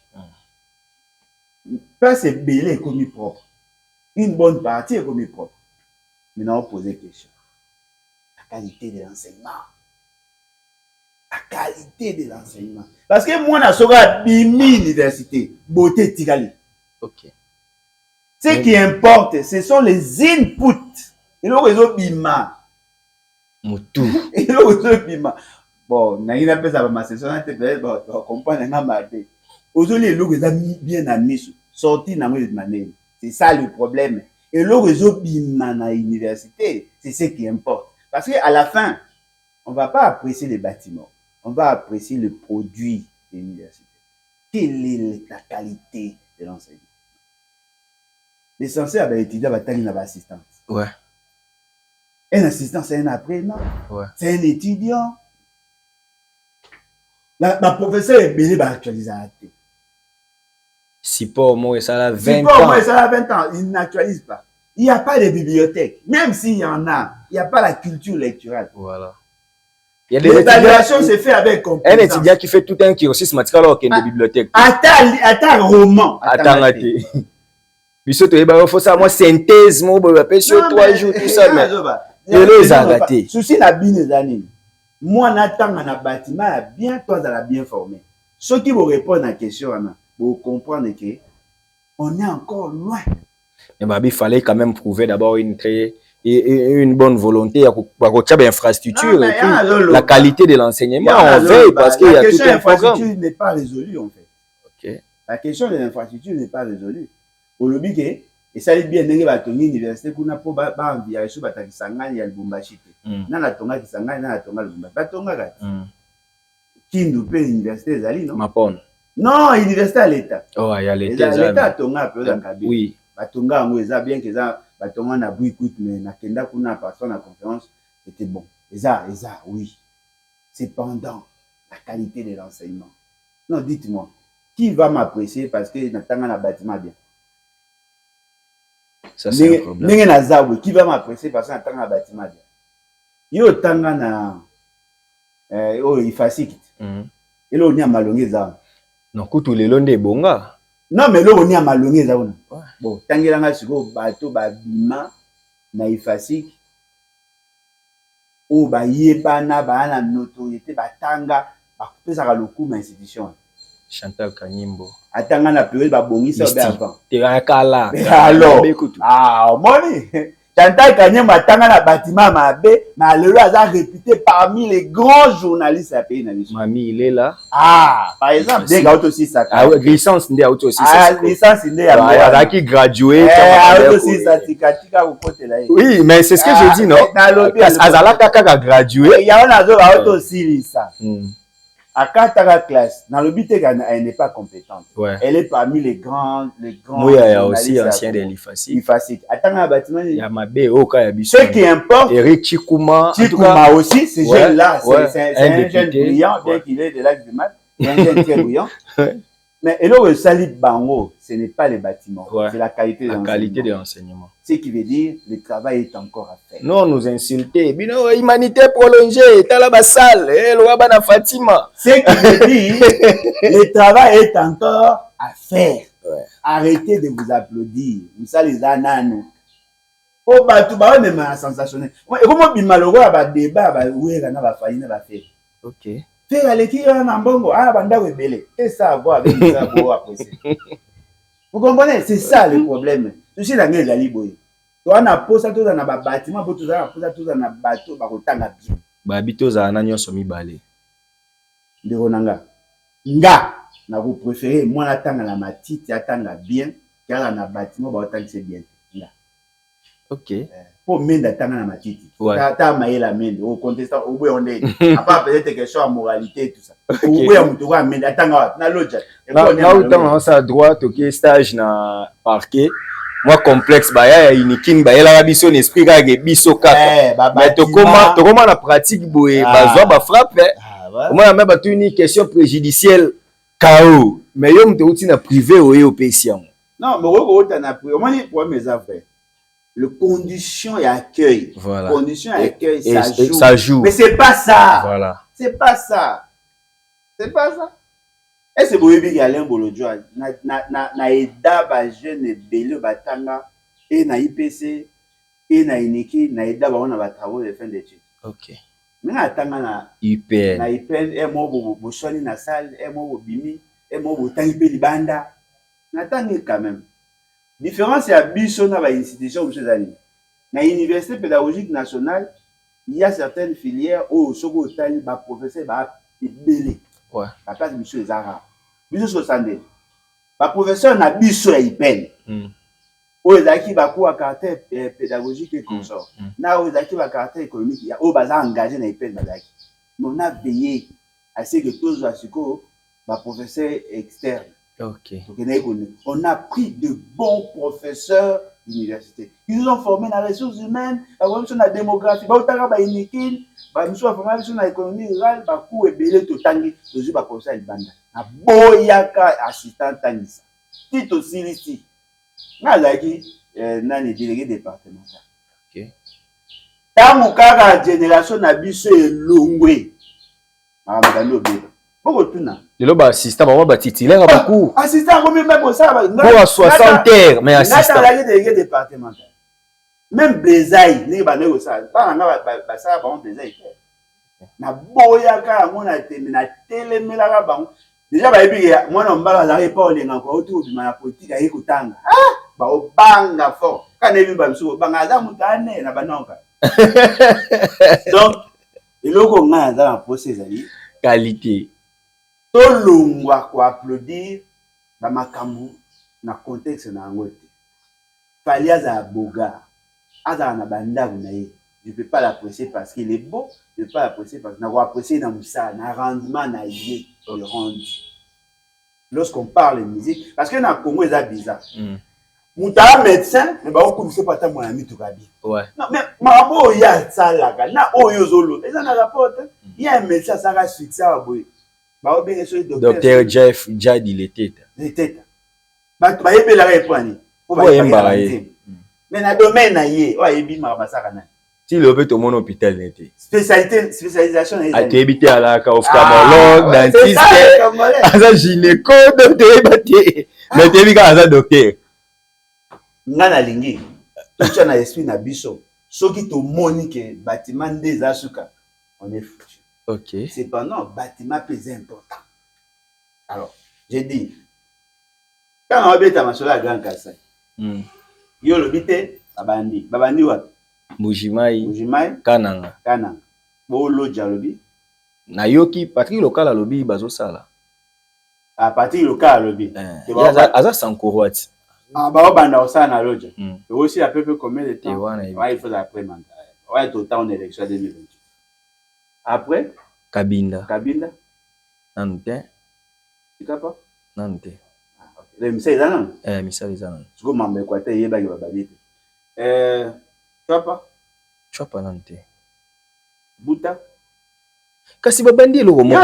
Pas c'est belé comme propre. Une bonne partie est comme propre. Maintenant, on pose des questions. La qualité de l'enseignement. La qualité de l'enseignement. Parce que moi, je suis l'université, beauté Tigali. Ok. Ce qui importe, ce sont les inputs. Et le réseau Bima. Moutou. Et le réseau Bima. Bon, on appelle ça ma session, on comprend un peu. Aujourd'hui, le réseau bien amis, sorti dans le manière. C'est ça le problème. Et le réseau Bima à l'université, c'est ce qui importe. Parce qu'à la fin, on ne va pas apprécier les bâtiments. On va apprécier le produit de l'université. Quelle est la qualité de l'enseignement? L'essentiel, c'est d'étudier une assistante. Ouais. Un assistant, c'est un apprenant. Ouais. C'est un étudiant. La professeure est bénie par actualiser. Si pas au moins ça a 20 ans. Si pas au moins ça a 20 ans, il n'actualise pas. Il n'y a pas de bibliothèque. Même s'il y en a, il n'y a pas la culture lecturale. Voilà. L'évaluation se fait avec compétence. Un étudiant qui fait tout un cursus mathematique alors qu'il y a une bibliothèque. Attends, roman. Attends, il faut ça, moi, synthèse, moi, sur 3 jours, tout ça. Mais les arrêter. Souci la bien des années. Moi, j'attends un bâtiment bien, toi, à la bien formé. Ceux qui vont répondre à la question, vous comprendre que on est encore loin. Mais il fallait quand même prouver d'abord une bonne volonté à l'infrastructure et puis la qualité de l'enseignement. On veille parce qu'il y a tout un programme. La question de l'infrastructure n'est pas résolue en fait. Okay. La question de l'infrastructure n'est pas résolue. Au lobby, il et ça bien ndenge batongi université kuna po ba envia so batakisangani ya Lubumbashi te na tonga kisangani na tonga Lubumbashi batonga kati Kindu pe université ezali non Mapon non université à l'état ya l'état l'état tonga pe dans Kabi oui batonga ngo eza bien que ça batonga na buikuit mais na kenda kuna passer na conférence c'était bon eza oui cependant la qualité de l'enseignement non dites-moi qui va m'apprécier parce que natanga na bâtiment bien ça c'est un problème Nazabu, qui va m'apprécier parce que natanga na bâtiment bien yo tanga na il facile et là on y a malongé ça non kutu lelo nde bonga non mais là on y a malongé ça bon tangela nga siko bato ba bima na ifasik o ba yebana ba na notoriété batanga ba pesa ka lokuma institution Chantal Kanyimbo atanga na période ba bongisa ba avant te kala alors moni Chantal Kanyimbo atanga na bâtiment mabe mais lelo aza réputé parmi les grands journalistes à pays na biso mami il est là par exemple des auto aussi ça licence ndé auto aussi licence ndé ya a qui gradué auto aussi ça tika ko kotela oui mais c'est ce que j'ai dit non azala kaka gradué il y a auto aussi ça Akataka classe, dans le but elle n'est pas compétente. Ouais. Elle est parmi les grands. Oui, il y a aussi ancien de l'IFASI. Attends, bâtiment. Il y a Mabé, Oka, ce qui importe. Eric Chikouma. Chikouma aussi, ce jeune-là, c'est un jeune brillant, bien qu'il est de l'âge du mat. C'est un jeune très brillant. Mais et là, le Salib Bango, ce n'est pas les bâtiments, c'est la qualité de l'enseignement. Ce qui veut dire le travail est encore à faire. Non, nous insulter. Bino, humanité prolongée, Talaba Sal, Loabana Fatima. Ce qui veut dire le travail est encore à faire. Arrêtez de vous applaudir. Vous savez les ananes. Oh, bah, tout le monde est sensationnel. Comment Bimalogo a un débat, où est-ce qu'on a fait? Ok. Faire l'équipe en bongo, banda rebelle. Et ça à voir avec ça pour apprécier. Vous comprenez? C'est ça le problème. Tu sais, la gueule de la Liboye. Tu as un poste, tu as un bâtiment, tu as un poste, tu as un bateau, tu as un bateau. Babito za ananyo somi balé. De Ronanga. Nga, na vous préférez, moi, la tanga la matite, ya tanga bien, car un bâtiment, bah, autant que c'est bien. Nga. Ok. Pour menda tanga na matiti. Ta maye la mende au contestant au bout on est. À part peut-être question à moralité et tout ça. Au bout on doit menda tanga na loja. Na autant ça droite OK stage na parquet. Moi complexe ba ya unikin ba la biso esprit ka ke biso kaka. Mais to comment la pratique boye bazwa ba frappe. Moi même ba une question préjudicielle KO. Mais yo mte outi na privé au patient. Non, mais au na privé. Moi ni pour mes affaires. Le condition et accueil. Voilà. Condition et accueil, ça joue. Mais c'est pas ça. Voilà. C'est pas ça. C'est pas ça. Et c'est pour lui Alain Bolodjoa. Na eda ba jeune belé batanga et na IPC et na iniki na eda ba on a travaux de fin d'études. OK. Mais atanga na IPN. Na IPN et mo bo soli na salle et mo bo bimi et mo bo tangi pe libanda. Na tangi quand même. Différence à biso na ba institution monsieur Zali. Na université pédagogique nationale, il y a certaines filières où soko tali ba professeur ba belé. Ouais. La place monsieur Zara. Biso so sandé. Ba professeur na biso ya IPN. O ezaki ba ko caractère pédagogique et consort. Na o ezaki ba caractère économique, ya o baza engagé na IPN bazaki. Mais on a veillé à ce que tous asiko ba professeur externe. OK. On a pris de bons professeurs d'université. Ils nous ont formés dans les ressources humaines, dans la démographie, dans l'économie rurale, dans l'économie totangi, dans le conseil de banda. Na boyaka assistant tangisa. Tito aussi ici. Na laki nani délégué départemental. OK. Tamu kaka génération na biso elongwe. Makambo obeba. Bokotuna. Le ba assistant ba titulaire à beaucoup. Assistant comme même pour ça pour à 60 heures mais assistant. Nata la délégué départemental. Même Bézaï, ni ba nego ça. Ba nga ba ça ba on Bézaï. Na boya ka ngona na telemela ka bango. Déjà ba ebi moi na mbala la pas olenga ko autour du na politique ayi kutanga. Ba obanga fort. Kana ebi ba biso banga za mutane na banonka. Donc eloko nga za na procès ali qualité. Tolongwa ko applaudir na makambu na contexte na ngote. fallait à boga azana banda naye. Je peux pas l'apprécier parce qu'il est beau, je peux pas l'apprécier parce que n'a apprécier dans ça, na rendement na yé le rendu. Lorsqu'on parle de musique, parce que dans le Congo, c'est bizarre. Mouta médecin, mais bah on ne sait pas tant mon ami tout va bien. Ouais. Non mais mabo il y a ça là, na oyo zolo. Et ça na rapport, il y a un médecin ça va succès à boy. Bah on bien sur docteur Jeff Jad il était. Il était. Bah y be la répondre. Mais na domaine na yé, ouais yebi marabasa kana. Si le veut tout mon hôpital n'était. Spécialisation a été à la ophtalmologue, dentiste, à gynéco, docteur, mais tu es bien docteur. Ngana lingi, tu as un esprit na biso. Ce qui te montre que bâtiment des asuka, on est foutu. Ok. Cependant, bâtiment plus important. Alors, j'ai dit, quand on habite à Masola Grand Kassai, yo le bité, babandi wapi? Mujimai, Kananga. Kananga. Bolo Jalobi. Nayoki, Patrick local à lobby, bazo sala. À Patrick local à lobby. Aza Sankorwati. Ah, bah, banda osa na loja. Et aussi, à peu près combien de temps? Ouais, il faut après mandat. Ouais, tout le temps en élection 2028. Après? Kabinda. Kabinda? Nante. Tu sais pas? Nante. Le misali zanan? Misali zanan. Tu peux m'en mettre quoi? Tu es bagé babadi. Tu vois pas? Tu vois pas Nante. Buta? Kasi babandi lo mo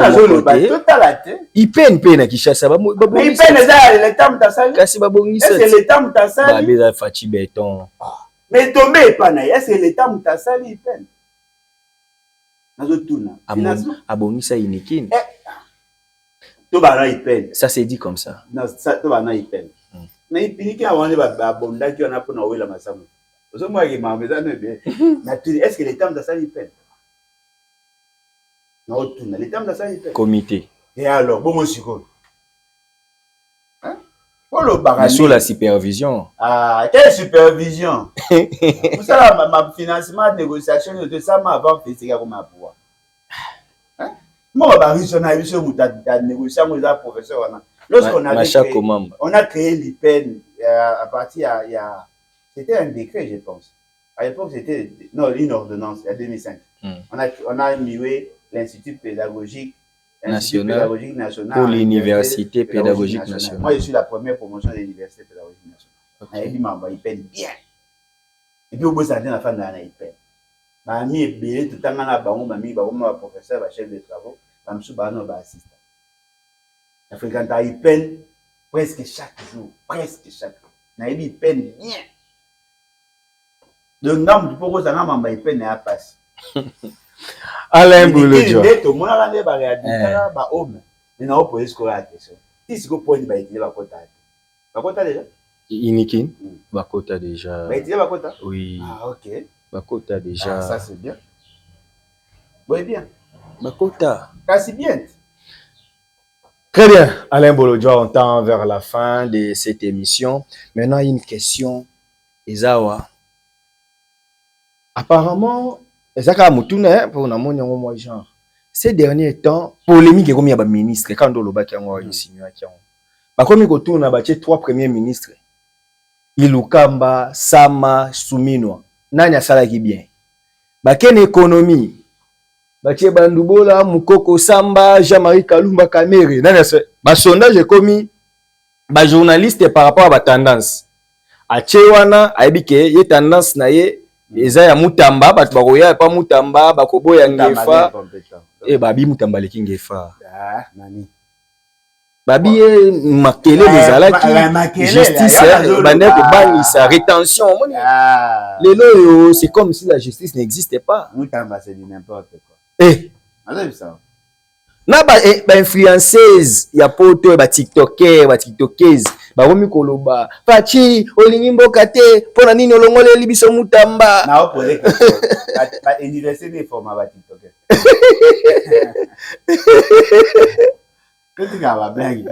ipen na Kishasa mais ipen eza l'état mutasali kasi babongisa est-ce que l'état mutasali babeza fachi béton mais tombe pas na est-ce que l'état mutasali ipen nazo tuna abongisa inikini to bana ipen ça c'est dit comme ça na ça to bana ipen mais ipiniki awande ba bondaki ona pona wela masamu ozo moi ki mameza no bien na est-ce que l'état mutasali ipen comité. Et alors, bon, moi, je suis quoi? Sur la supervision. Ah, quelle supervision? Vous savez, ma financement, négociation, de ça, m'a avant fait, c'est comme ma pouvoir. Moi, on a négocié avec les professeurs. Lorsqu'on a créé l'IPEN à partir, c'était un décret, je pense. À l'époque, c'était une ordonnance, il y a 2005. On a mis l'Institut pédagogique national pour l'université pédagogique nationale. Moi, je suis la première promotion de l'université pédagogique nationale. Il m'a dit bien. Et puis, au bout de la fin de l'année, il paye. Mamie est belle, tout le temps, mamie, professeur, chef de travaux, mamie, assistant. La fréquentation, il peine presque chaque jour. Presque chaque jour. Il peine bien. Le nom du pauvre, il peine à passer. Alain Boulodjo. Tout le monde a des barrières. Mais non, pour ce qu'on a question. Si ce qu'on peut dire, il va coter. Va coter déjà. Inikin. Va coter déjà. Va coter. Oui. Ah ok. Va coter déjà. Ça c'est bien. Oui bien. Va coter. C'est bien. Très bien. Alain Boulodjo, on tend vers la fin de cette émission. Maintenant, une question. Ezawa. Apparemment. Ezaka mutuna pour na moni ngo moi genre ces derniers temps polémique comme ya ba ministre quand on lobaki ngo isinyo akiango bakomi ko tuna ba che 3 premiers ministres Ilukamba Sama Suminwa nani asalaki bien bakene économie bache Bandubola Mukoko Samba Jean-Marie Kalumba Kamere nani ba sondage komi ba journaliste par rapport à ba tendance ache wana aibike ye tendance na ye eza ya mutamba batu bakoya pa mutamba bakoboya ngefa babi mutamba leki ngefa nani babi makele bezalaki justice bande ko bangisa rétention lelo c'est comme si la justice n'existait pas mutamba c'est n'importe quoi ça na ba influenceuse ya poto ba tiktokers bakomi koloba Fachi olingi mboka te pona nini olongoleli biso mutamba na opose ba université de forma ba tiktokers Quand va blague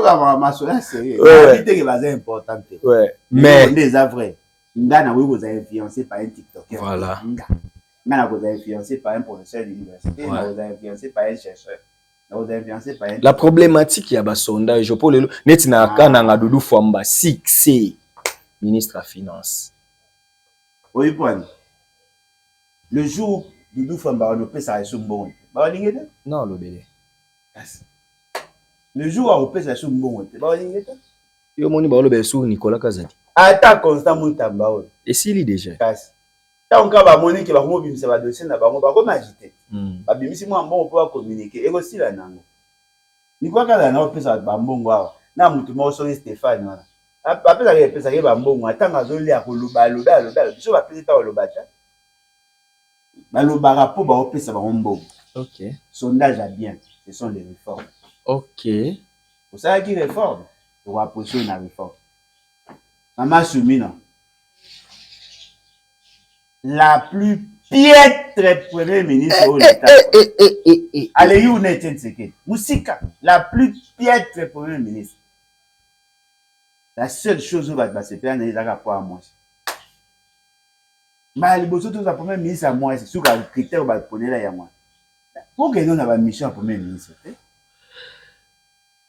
va masola sérieux que c'est important mais des vrai ngana vous avez influencé par un tiktoker voilà ngana vous avez influencé par un professeur d'université vous avez influencé par un chercheur. La problématique, il y a un sondage. Pour le net na kana nga Doudou Fwamba 6 ministre à finance. Oui, point. Le jour Doudou Famba on peut ça sur bon. Ba lingete? Non, lobele. Le jour où on peut ça sur bon. Ba lingete? Yo moni ba lobele sur Nicolas Kazadi. Ata Constant Mutamba on. Et s'il est déjà. Kasi. Tant que ba moni ke ba mo bimisa ba dossier na bango ba ko magité. Ba bimisi mo mbongo pour communiquer et aussi la nango. Nicolas Kazadi na opesa ba mbongo awa. Na mutu mo so Stéphane wana. Apesa ke pesa ke ba mbongo atanga zoli ya koluba loba biso ba pesa ta lobata. Balobara po ba opesa ba mbongo. OK. Sondage à bien, ce sont les réformes. OK. Vous savez qui réforme? On va poser une réforme. Maman Soumina. La plus piètre premier ministre de l'État. Allez, où n'est-ce que Moussika, la plus piètre premier ministre. La seule chose où va se faire, c'est rapport à moi. Mais les besoins de la première ministre à moi, c'est sûr que le critère va le prendre là, il y a moi. Pour que nous ayons une mission à premier ministre,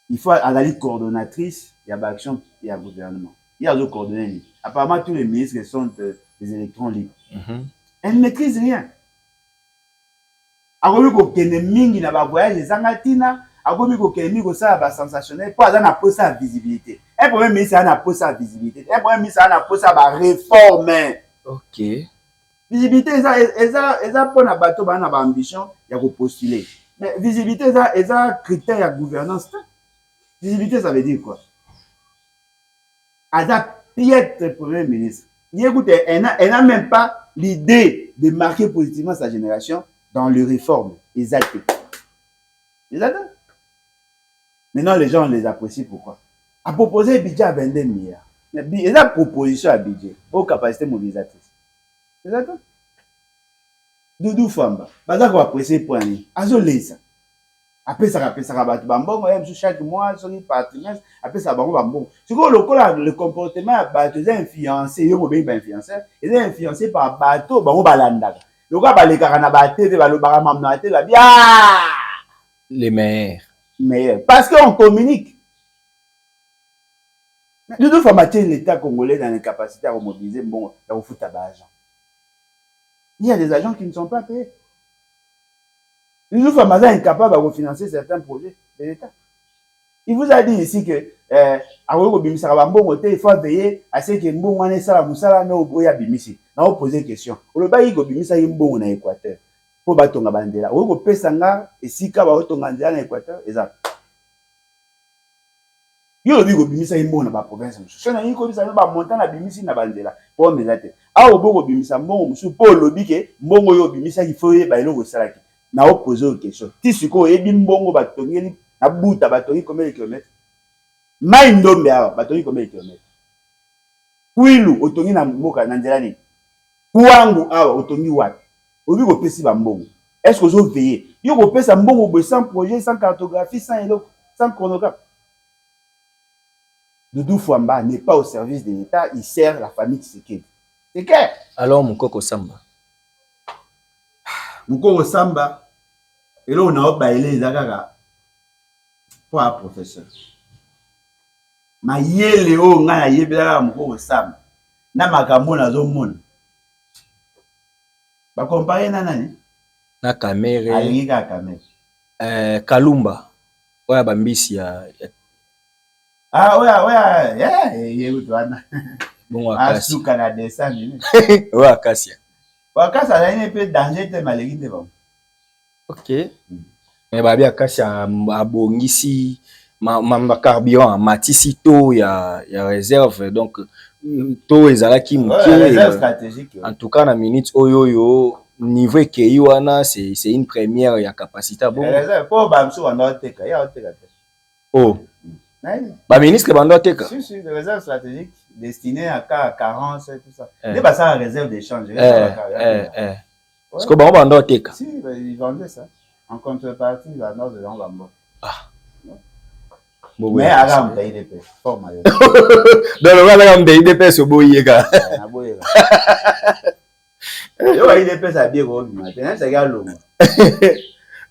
il faut aller coordonnatrice, il y a l'action, il y a le gouvernement. Il y a d'autres coordonnées. Apparemment, tous les ministres sont des électrons libres. Elle ne maîtrise rien. Alors, il y a mingi na ba voyage zangatina, agomi ko kemi ko ça ba sensationnel pour avoir na poste à visibilité. Un premier ministre a na poste à visibilité. Un premier ministre a na poste à ba réforme. OK. Visibilité eza pour na bateau ba na ba ambition ya ko postuler. Mais visibilité eza critère ya gouvernance. Visibilité ça veut dire quoi? Ada piètre premier ministre. Écoutez, elle n'a même pas l'idée de marquer positivement sa génération dans les réformes. Exact. Maintenant, les gens les apprécient. Pourquoi? À proposer un budget à 22 milliards. Il y a une proposition à budget aux capacités mobilisatrices. Exact. Doudou Famba. Bazak va apprécier pour un azoler ça. Après ça va bambon, chaque mois, sur une partenaire, après ça va bambon. C'est quoi le comportement des influencés, ils sont influencés par bateau, bambon balanda. Le gars les carana TV, le baramamna TV, bien. Les meilleurs. Parce qu'on communique. Nous devons mettre l'État congolais dans l'incapacité à mobiliser bon, à foutre à l'argent. Il y a des agents qui ne sont pas payés. Nous sommes incapables de financer certains projets de l'État. Il vous a dit ici que il faut veiller à ce que Mbongo ne soit pas Boya Bimisi. On pose une question. On va dire que Bimisa Mbongo na Équateur. Pour batonga bandela. On va pesanga et si ka ba tonga na Équateur exact. Yo bi ko Bimisa Mbongo na ba province. So na yiko bisa ba montant na Bimisi na bandela. Pour mezate. A oboko Bimisa Mbongo musu pour lobi ke Mbongo yo Bimisa il faut ba eloko salaki. Na opposer une question. Ti siko ebi Mbongo batongeli na buta batongi combien de kilomètres? Mai ndombe awa batongi combien de kilomètres? Kwilu otongi na mboka na nzela ni. Kuangu awa otongi wapi? Obi ko pesi ba Mbongo. Est-ce que vous veillez? Yo ko pesa Mbongo sans projet, sans cartographie, sans chronogramme. Doudou Famba n'est pas au service de l'État, il sert la famille Tshisekedi. C'est clair? Alors Mukoko Samba. Mukoko Samba, et là on a bailé Zagaga pour un professeur. Ma yele o nga na yebela Mukoko Samba. Na makambo na zo mona. Ba comparer na nani? Na Kamere. Alingi ka Kamere. Kalumba. Oya bambisi ya Ah oya utwana. Bon Akasia. Asuka na descendre. Ouais Akasia. Akasia là un peu danger te malegi te bon. OK. Mais ba bien Akasia abongisi ma carburant matisi to ya réserve donc to ezalaki réserve stratégique. En tout cas na minute oyo niveau que wana c'est une première ya capacité bon. Réserve pour bamsu wana oteka ya oteka. Oh. Ba ministre bando teka. Si, des réserves stratégiques destinées à cas carence et tout ça. N'est pas ça la réserve d'échange. Parce que ba bando teka. Si, ils vendaient ça. En contrepartie, ils vendent de l'embambo. Ah. Mais Aram paye des pêches. Formal. Donc le Aram paye des pêches au boyega. Yo paye des pêches à bien gros matin, ça gars l'homme.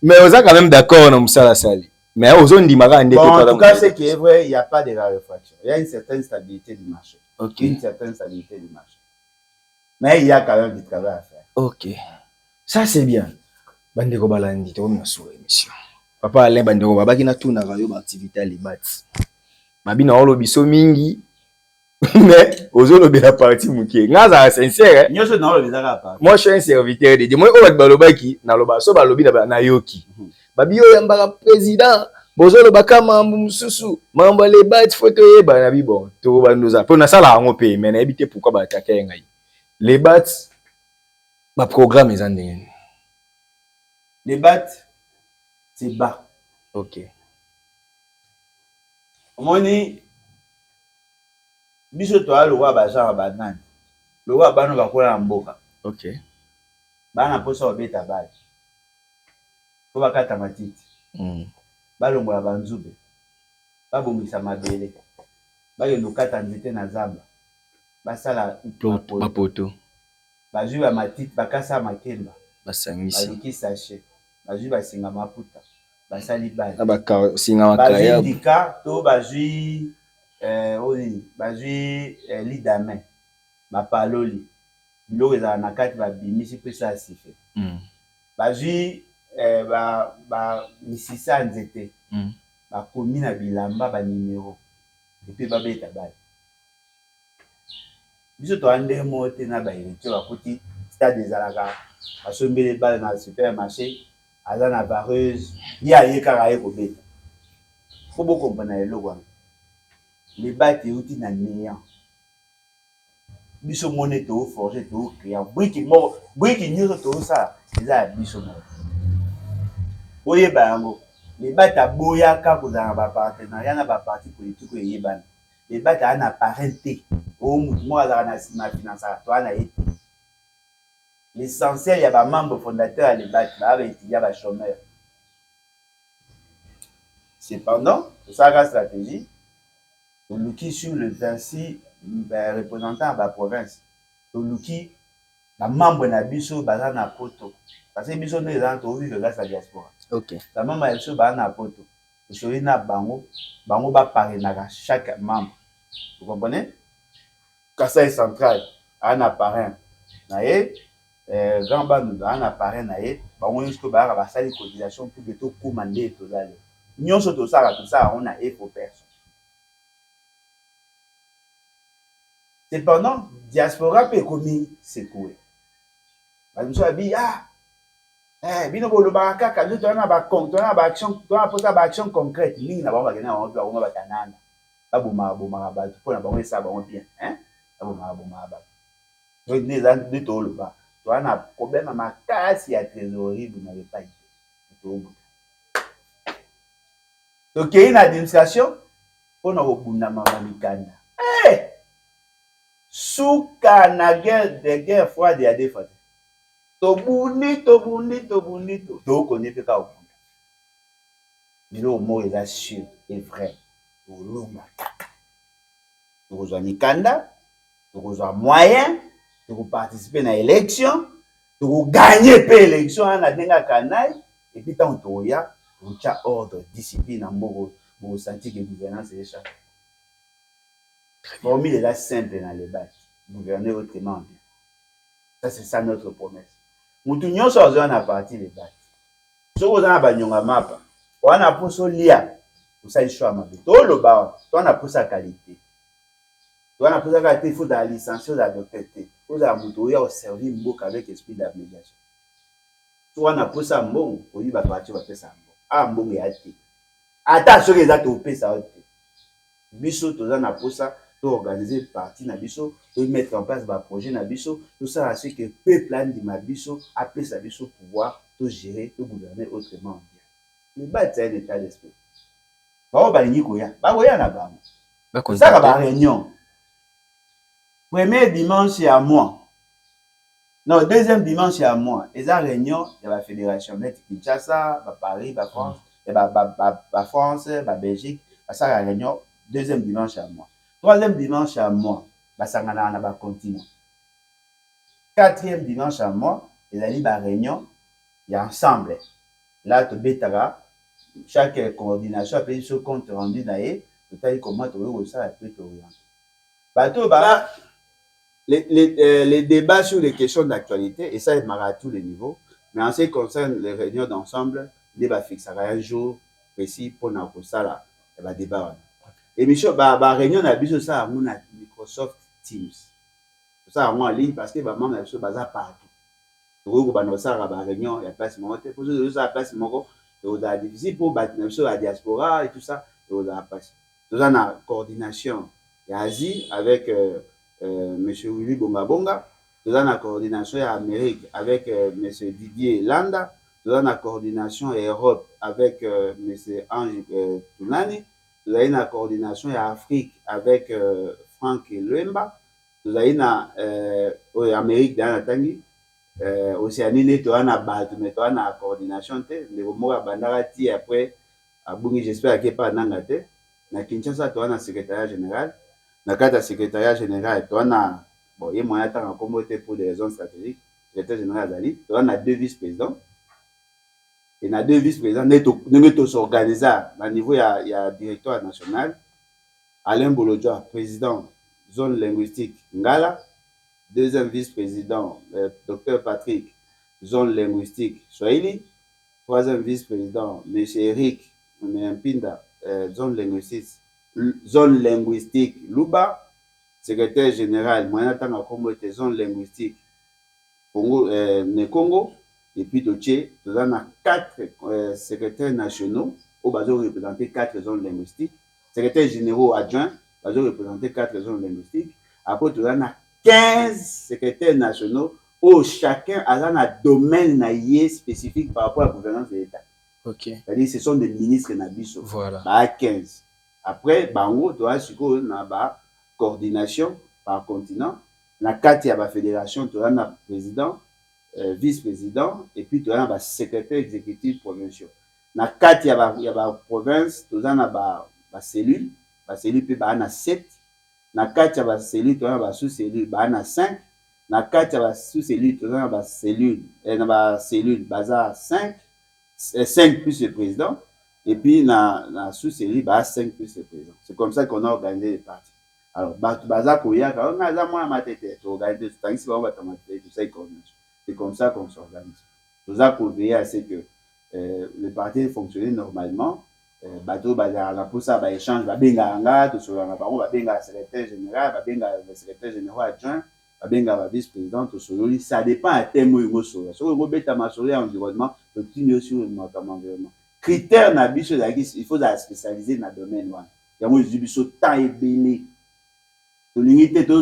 Mais on est quand même d'accord dans Moussa Sali. Mais aux zones d'Imara, en tout cas, c'est qui est vrai, il n'y a pas de raréfaction. Il y a une certaine stabilité du marché. une certaine stabilité du marché. Mais il y a quand même du travail à faire. Ok. Ça, c'est bien. Bandeko balandi, tu vas sur l'émission. Papa Alain Bandeko, babaki na tout na radio activité à libati. Mabina olo biso mingi. Mais ozo lo bela parti mukie. Ngaza sincère. Nyoso na olo bizaka pa. Moi je suis un serviteur de Dieu. Moi o balobaki na loba so balobi na yoki. Babi yo yambaka président. Bozo lo baka mambu mususu. Mambo les bats photo yeba na bi bon. To bandoza. Po na sala ngo pe mais na ebité pourquoi ba attaquer ngai. Les bats ba programme les andenge. Les bats c'est bas. OK. Omoni biso to alo wa ba genre ba nani. Lo wa bano ba kola mboka. OK. Bana posa obeta bali. Ko bakata matiti. Balongola banzube. Babongisa mabele. Bale lokata nzete na zamba. Basala mapoto. Bazwi ba matiti bakasa makemba. Basangisa. Baliki sachet. Bazwi basinga maputa. Basali bali. Abaka singa makaya. Bazwi dika to bazwi bazwi lidame. Bapaloli. Biloko ezala na kati babimisi pesa asife. Bazwi ba misisa nzete. Bakomi na bilamba ba numéro. Epe babeta bali. Biso to ande mote na ba électeurs bakoti stade ezalaka basombele bale na supermarché aza na vareuse ya yekaka ye kobeta. Faut beaucoup comprendre eloko wana. Les bâti outi na néant. Biso mone to forger to créer briki nyoso to ça eza biso mo. Oye ba yango. Les bâti boyaka kozala ba partenariat na ba parti politique oyebana. Les bâti ana parenté. Moi na sima finance to ana été. L'essentiel, il y a des membres fondateurs à l'époque, il y a des chômeurs. Cependant, pour sa stratégie, on nous qui sur le 26 représentant de la province, on nous qui les membres de la biso basent na poto. Parce que biso nous les gens vivent grâce à la diaspora. OK. Les membres de biso basent na poto. Vous na bango ba parrainer chaque membre. Vous comprenez? Kassai central, un parrain. Grand band un appareil naé ba on jusque ba ba sali cotisation pour que tout commander tout ça nyonso tout ça on a pour personne. Cependant diaspora peut commis secouer ba nous a dit bino bolo ba kaka je tona ba compte tona ba action tona posa ba action concrète ni na ba gena on ba tanana ba boma ba pour na ba ça ba bien ba boma ba donc les gens de tout le bas. Tu as un problème à ma casse, il y a trésorerie, vous n'avez pas été. Donc, il y a une administration pour nous bunda mama mikanda. Souka na guerre de guerre froide et à des fois. Tobundi. To connaît pas au bunda. Mais le mot est sûr et vrai. Olunga kaka. Tokozwa mikanda, tokozwa moyen. Pour participer à l'élection, pour gagner l'élection, on a des canaux, et puis tant qu'on y a, on a ordre, discipline, pour sentir que la gouvernance est échappée. Formule est là simple dans les bacs, gouverner autrement bien. Ça, c'est ça notre promesse. Nous tous sommes à partir des bacs. Si vous avez un map, on a pour ça lien, pour ça il choix ma vie. Tout le bas, on a pour sa qualité. On a pour sa qualité, il faut la licence, la doctorité. Vous avez un servir beaucoup avec esprit d'abnégation. Toi, on a pour ça bon, pour lui, partir va faire ça bon. Ah, bon, et athée. Attention, les actes au pays, ça va être. Bisso, tout ça, on a pour ça, pour organiser parti, na bisso, pour mettre en place un projet, na bisso, tout ça, à ce que le peuple a dit, ma bisso, appelé sa bisso pouvoir, tout gérer, tout gouverner autrement bien. Mais bah, c'est un état d'esprit. Bah, on va y aller, bah, on a bas. Ça va réunion. Premier dimanche, c'est à moi. Non, deuxième dimanche, c'est à moi. Et ça, réunion, il y a la fédération. Il y a Kinshasa, Paris, France, France, Belgique. Ça, la réunion, deuxième dimanche, c'est à moi. Troisième dimanche, c'est à moi. Ça, on a un continent. Quatrième dimanche, à moi, il y a la réunion, il y a ensemble. Là, tu bêtara, chaque coordination, après, ce compte rendu d'ailleurs, tu as comment tu veux ça, peut t'orienter. Bateau, les débats sur les questions d'actualité, et ça, il marre à tous les niveaux, mais en ce qui concerne les réunions d'ensemble, il débat fixe un jour précis pour nous ça là, il va débat. Et Michel, réunion a vu ça à Microsoft Teams. Ça en ligne parce que vraiment la chose bazar partout. Donc on va ça à réunion, il y a place monter pour ça place moko, c'est difficile pour battre la diaspora et tout ça, on a passé. Nous avons la coordination d'Asie avec monsieur Willy Bonga. Nous avons la coordination Amérique avec monsieur Didier Landa. Nous avons la coordination Europe avec monsieur Ange Tounani. Nous avons la coordination Afrique avec Franck Luemba. Nous avons la Amérique dans la Tangi. Océanie, tu as la coordination. Les mots à Bandarati après, à Bungi, j'espère qu'il n'y a pas d'angate. Na Kinshasa, tu as un secrétariat général. Dans le cadre du secrétariat général, tu as bon, il y a moyen de pour des raisons stratégiques. Le secrétaire général Zali, tu as deux vice-présidents. Et dans deux vice-présidents, nous sommes organisés à niveau, il y a directeur national, Alain Bolodjoa, président zone linguistique Ngala, deuxième vice-président, Dr Patrick, zone linguistique Swahili, troisième vice-président, M. Eric Mpinda, zone linguistique Luba, secrétaire général Moyenatanga Congo était zone linguistique Congo, Congo, et puis Toché, nous avons 4 secrétaires nationaux au bas représenter 4 zones linguistiques, secrétaire généraux adjoints, bas représenter 4 zones linguistiques, après nous avons 15 secrétaires nationaux où chacun a un domaine spécifique par rapport à la gouvernance de l'État. Ok. C'est-à-dire ce sont des ministres Nabiso. Voilà. 15. Après, bango, tu as la coordination par continent. La 4, il y a la fédération, tu as un président, vice-président, et puis tu as un secrétaire exécutif provincial. La 4, il y a la province, tu as une cellule. La cellule peut être 7. La 4, il y a la cellule, tu as une sous-cellule, 5. La 4, il y a la sous-cellule, tu as une cellule, 5. 5 plus le président, et puis la sous-série, 5 plus le président. C'est comme ça qu'on a organisé les partis. Alors, c'est comme ça qu'on s'organise. Nous avons veillé à ce que le parti fonctionne normalement. Pour ça, échange, secrétaire général, secrétaire général adjoint, vice-président, ça dépend à thème où il sur environnement, sur l'environnement. Critère il faut spécialiser dans le domaine. Il y a temps et belé. L'unité de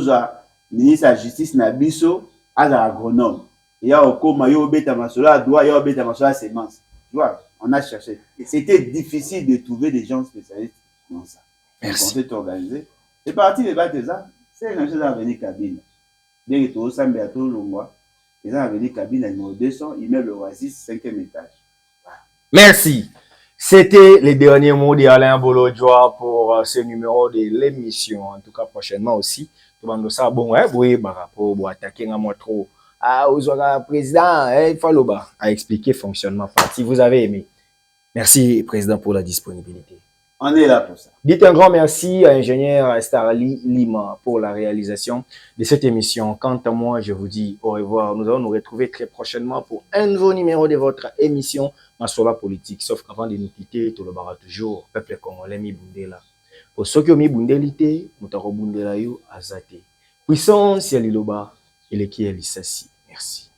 ministre de la justice nabiso à l'agronome. Il y a au coma, il y a au bêta masola, doigt, il y a au bêta masola sémence. Tu vois, on a cherché. Et c'était difficile de trouver des gens spécialistes dans ça. Merci. On s'est organisé. C'est parti des bâtiments. C'est une chose à venir cabine. Bien que tout ça, mais à tout le mois, ils ont venu cabine à numéro 200, immeuble Oasis, 5e étage. Voilà. Merci. C'était les derniers mots d'Alain Bolodjoa pour ce numéro de l'émission. En tout cas, prochainement aussi. Tout le monde ça, bon, oui, pour attaquer un mois trop. Aux président, il faut le bas à expliquer le fonctionnement parti. Vous avez aimé. Merci, président, pour la disponibilité. On est là pour ça. Dites un grand merci à ingénieur Starly Lima pour la réalisation de cette émission. Quant à moi, je vous dis au revoir. Nous allons nous retrouver très prochainement pour un nouveau numéro de votre émission Masola Politique. Sauf qu'avant de nous quitter, tout le bara toujours, peuple congolais mi bundela. Pour ceux qui ont mis bundelité, mutaro bundela yu azate. Puissance ya liloba, et qui est l'issassi. Merci.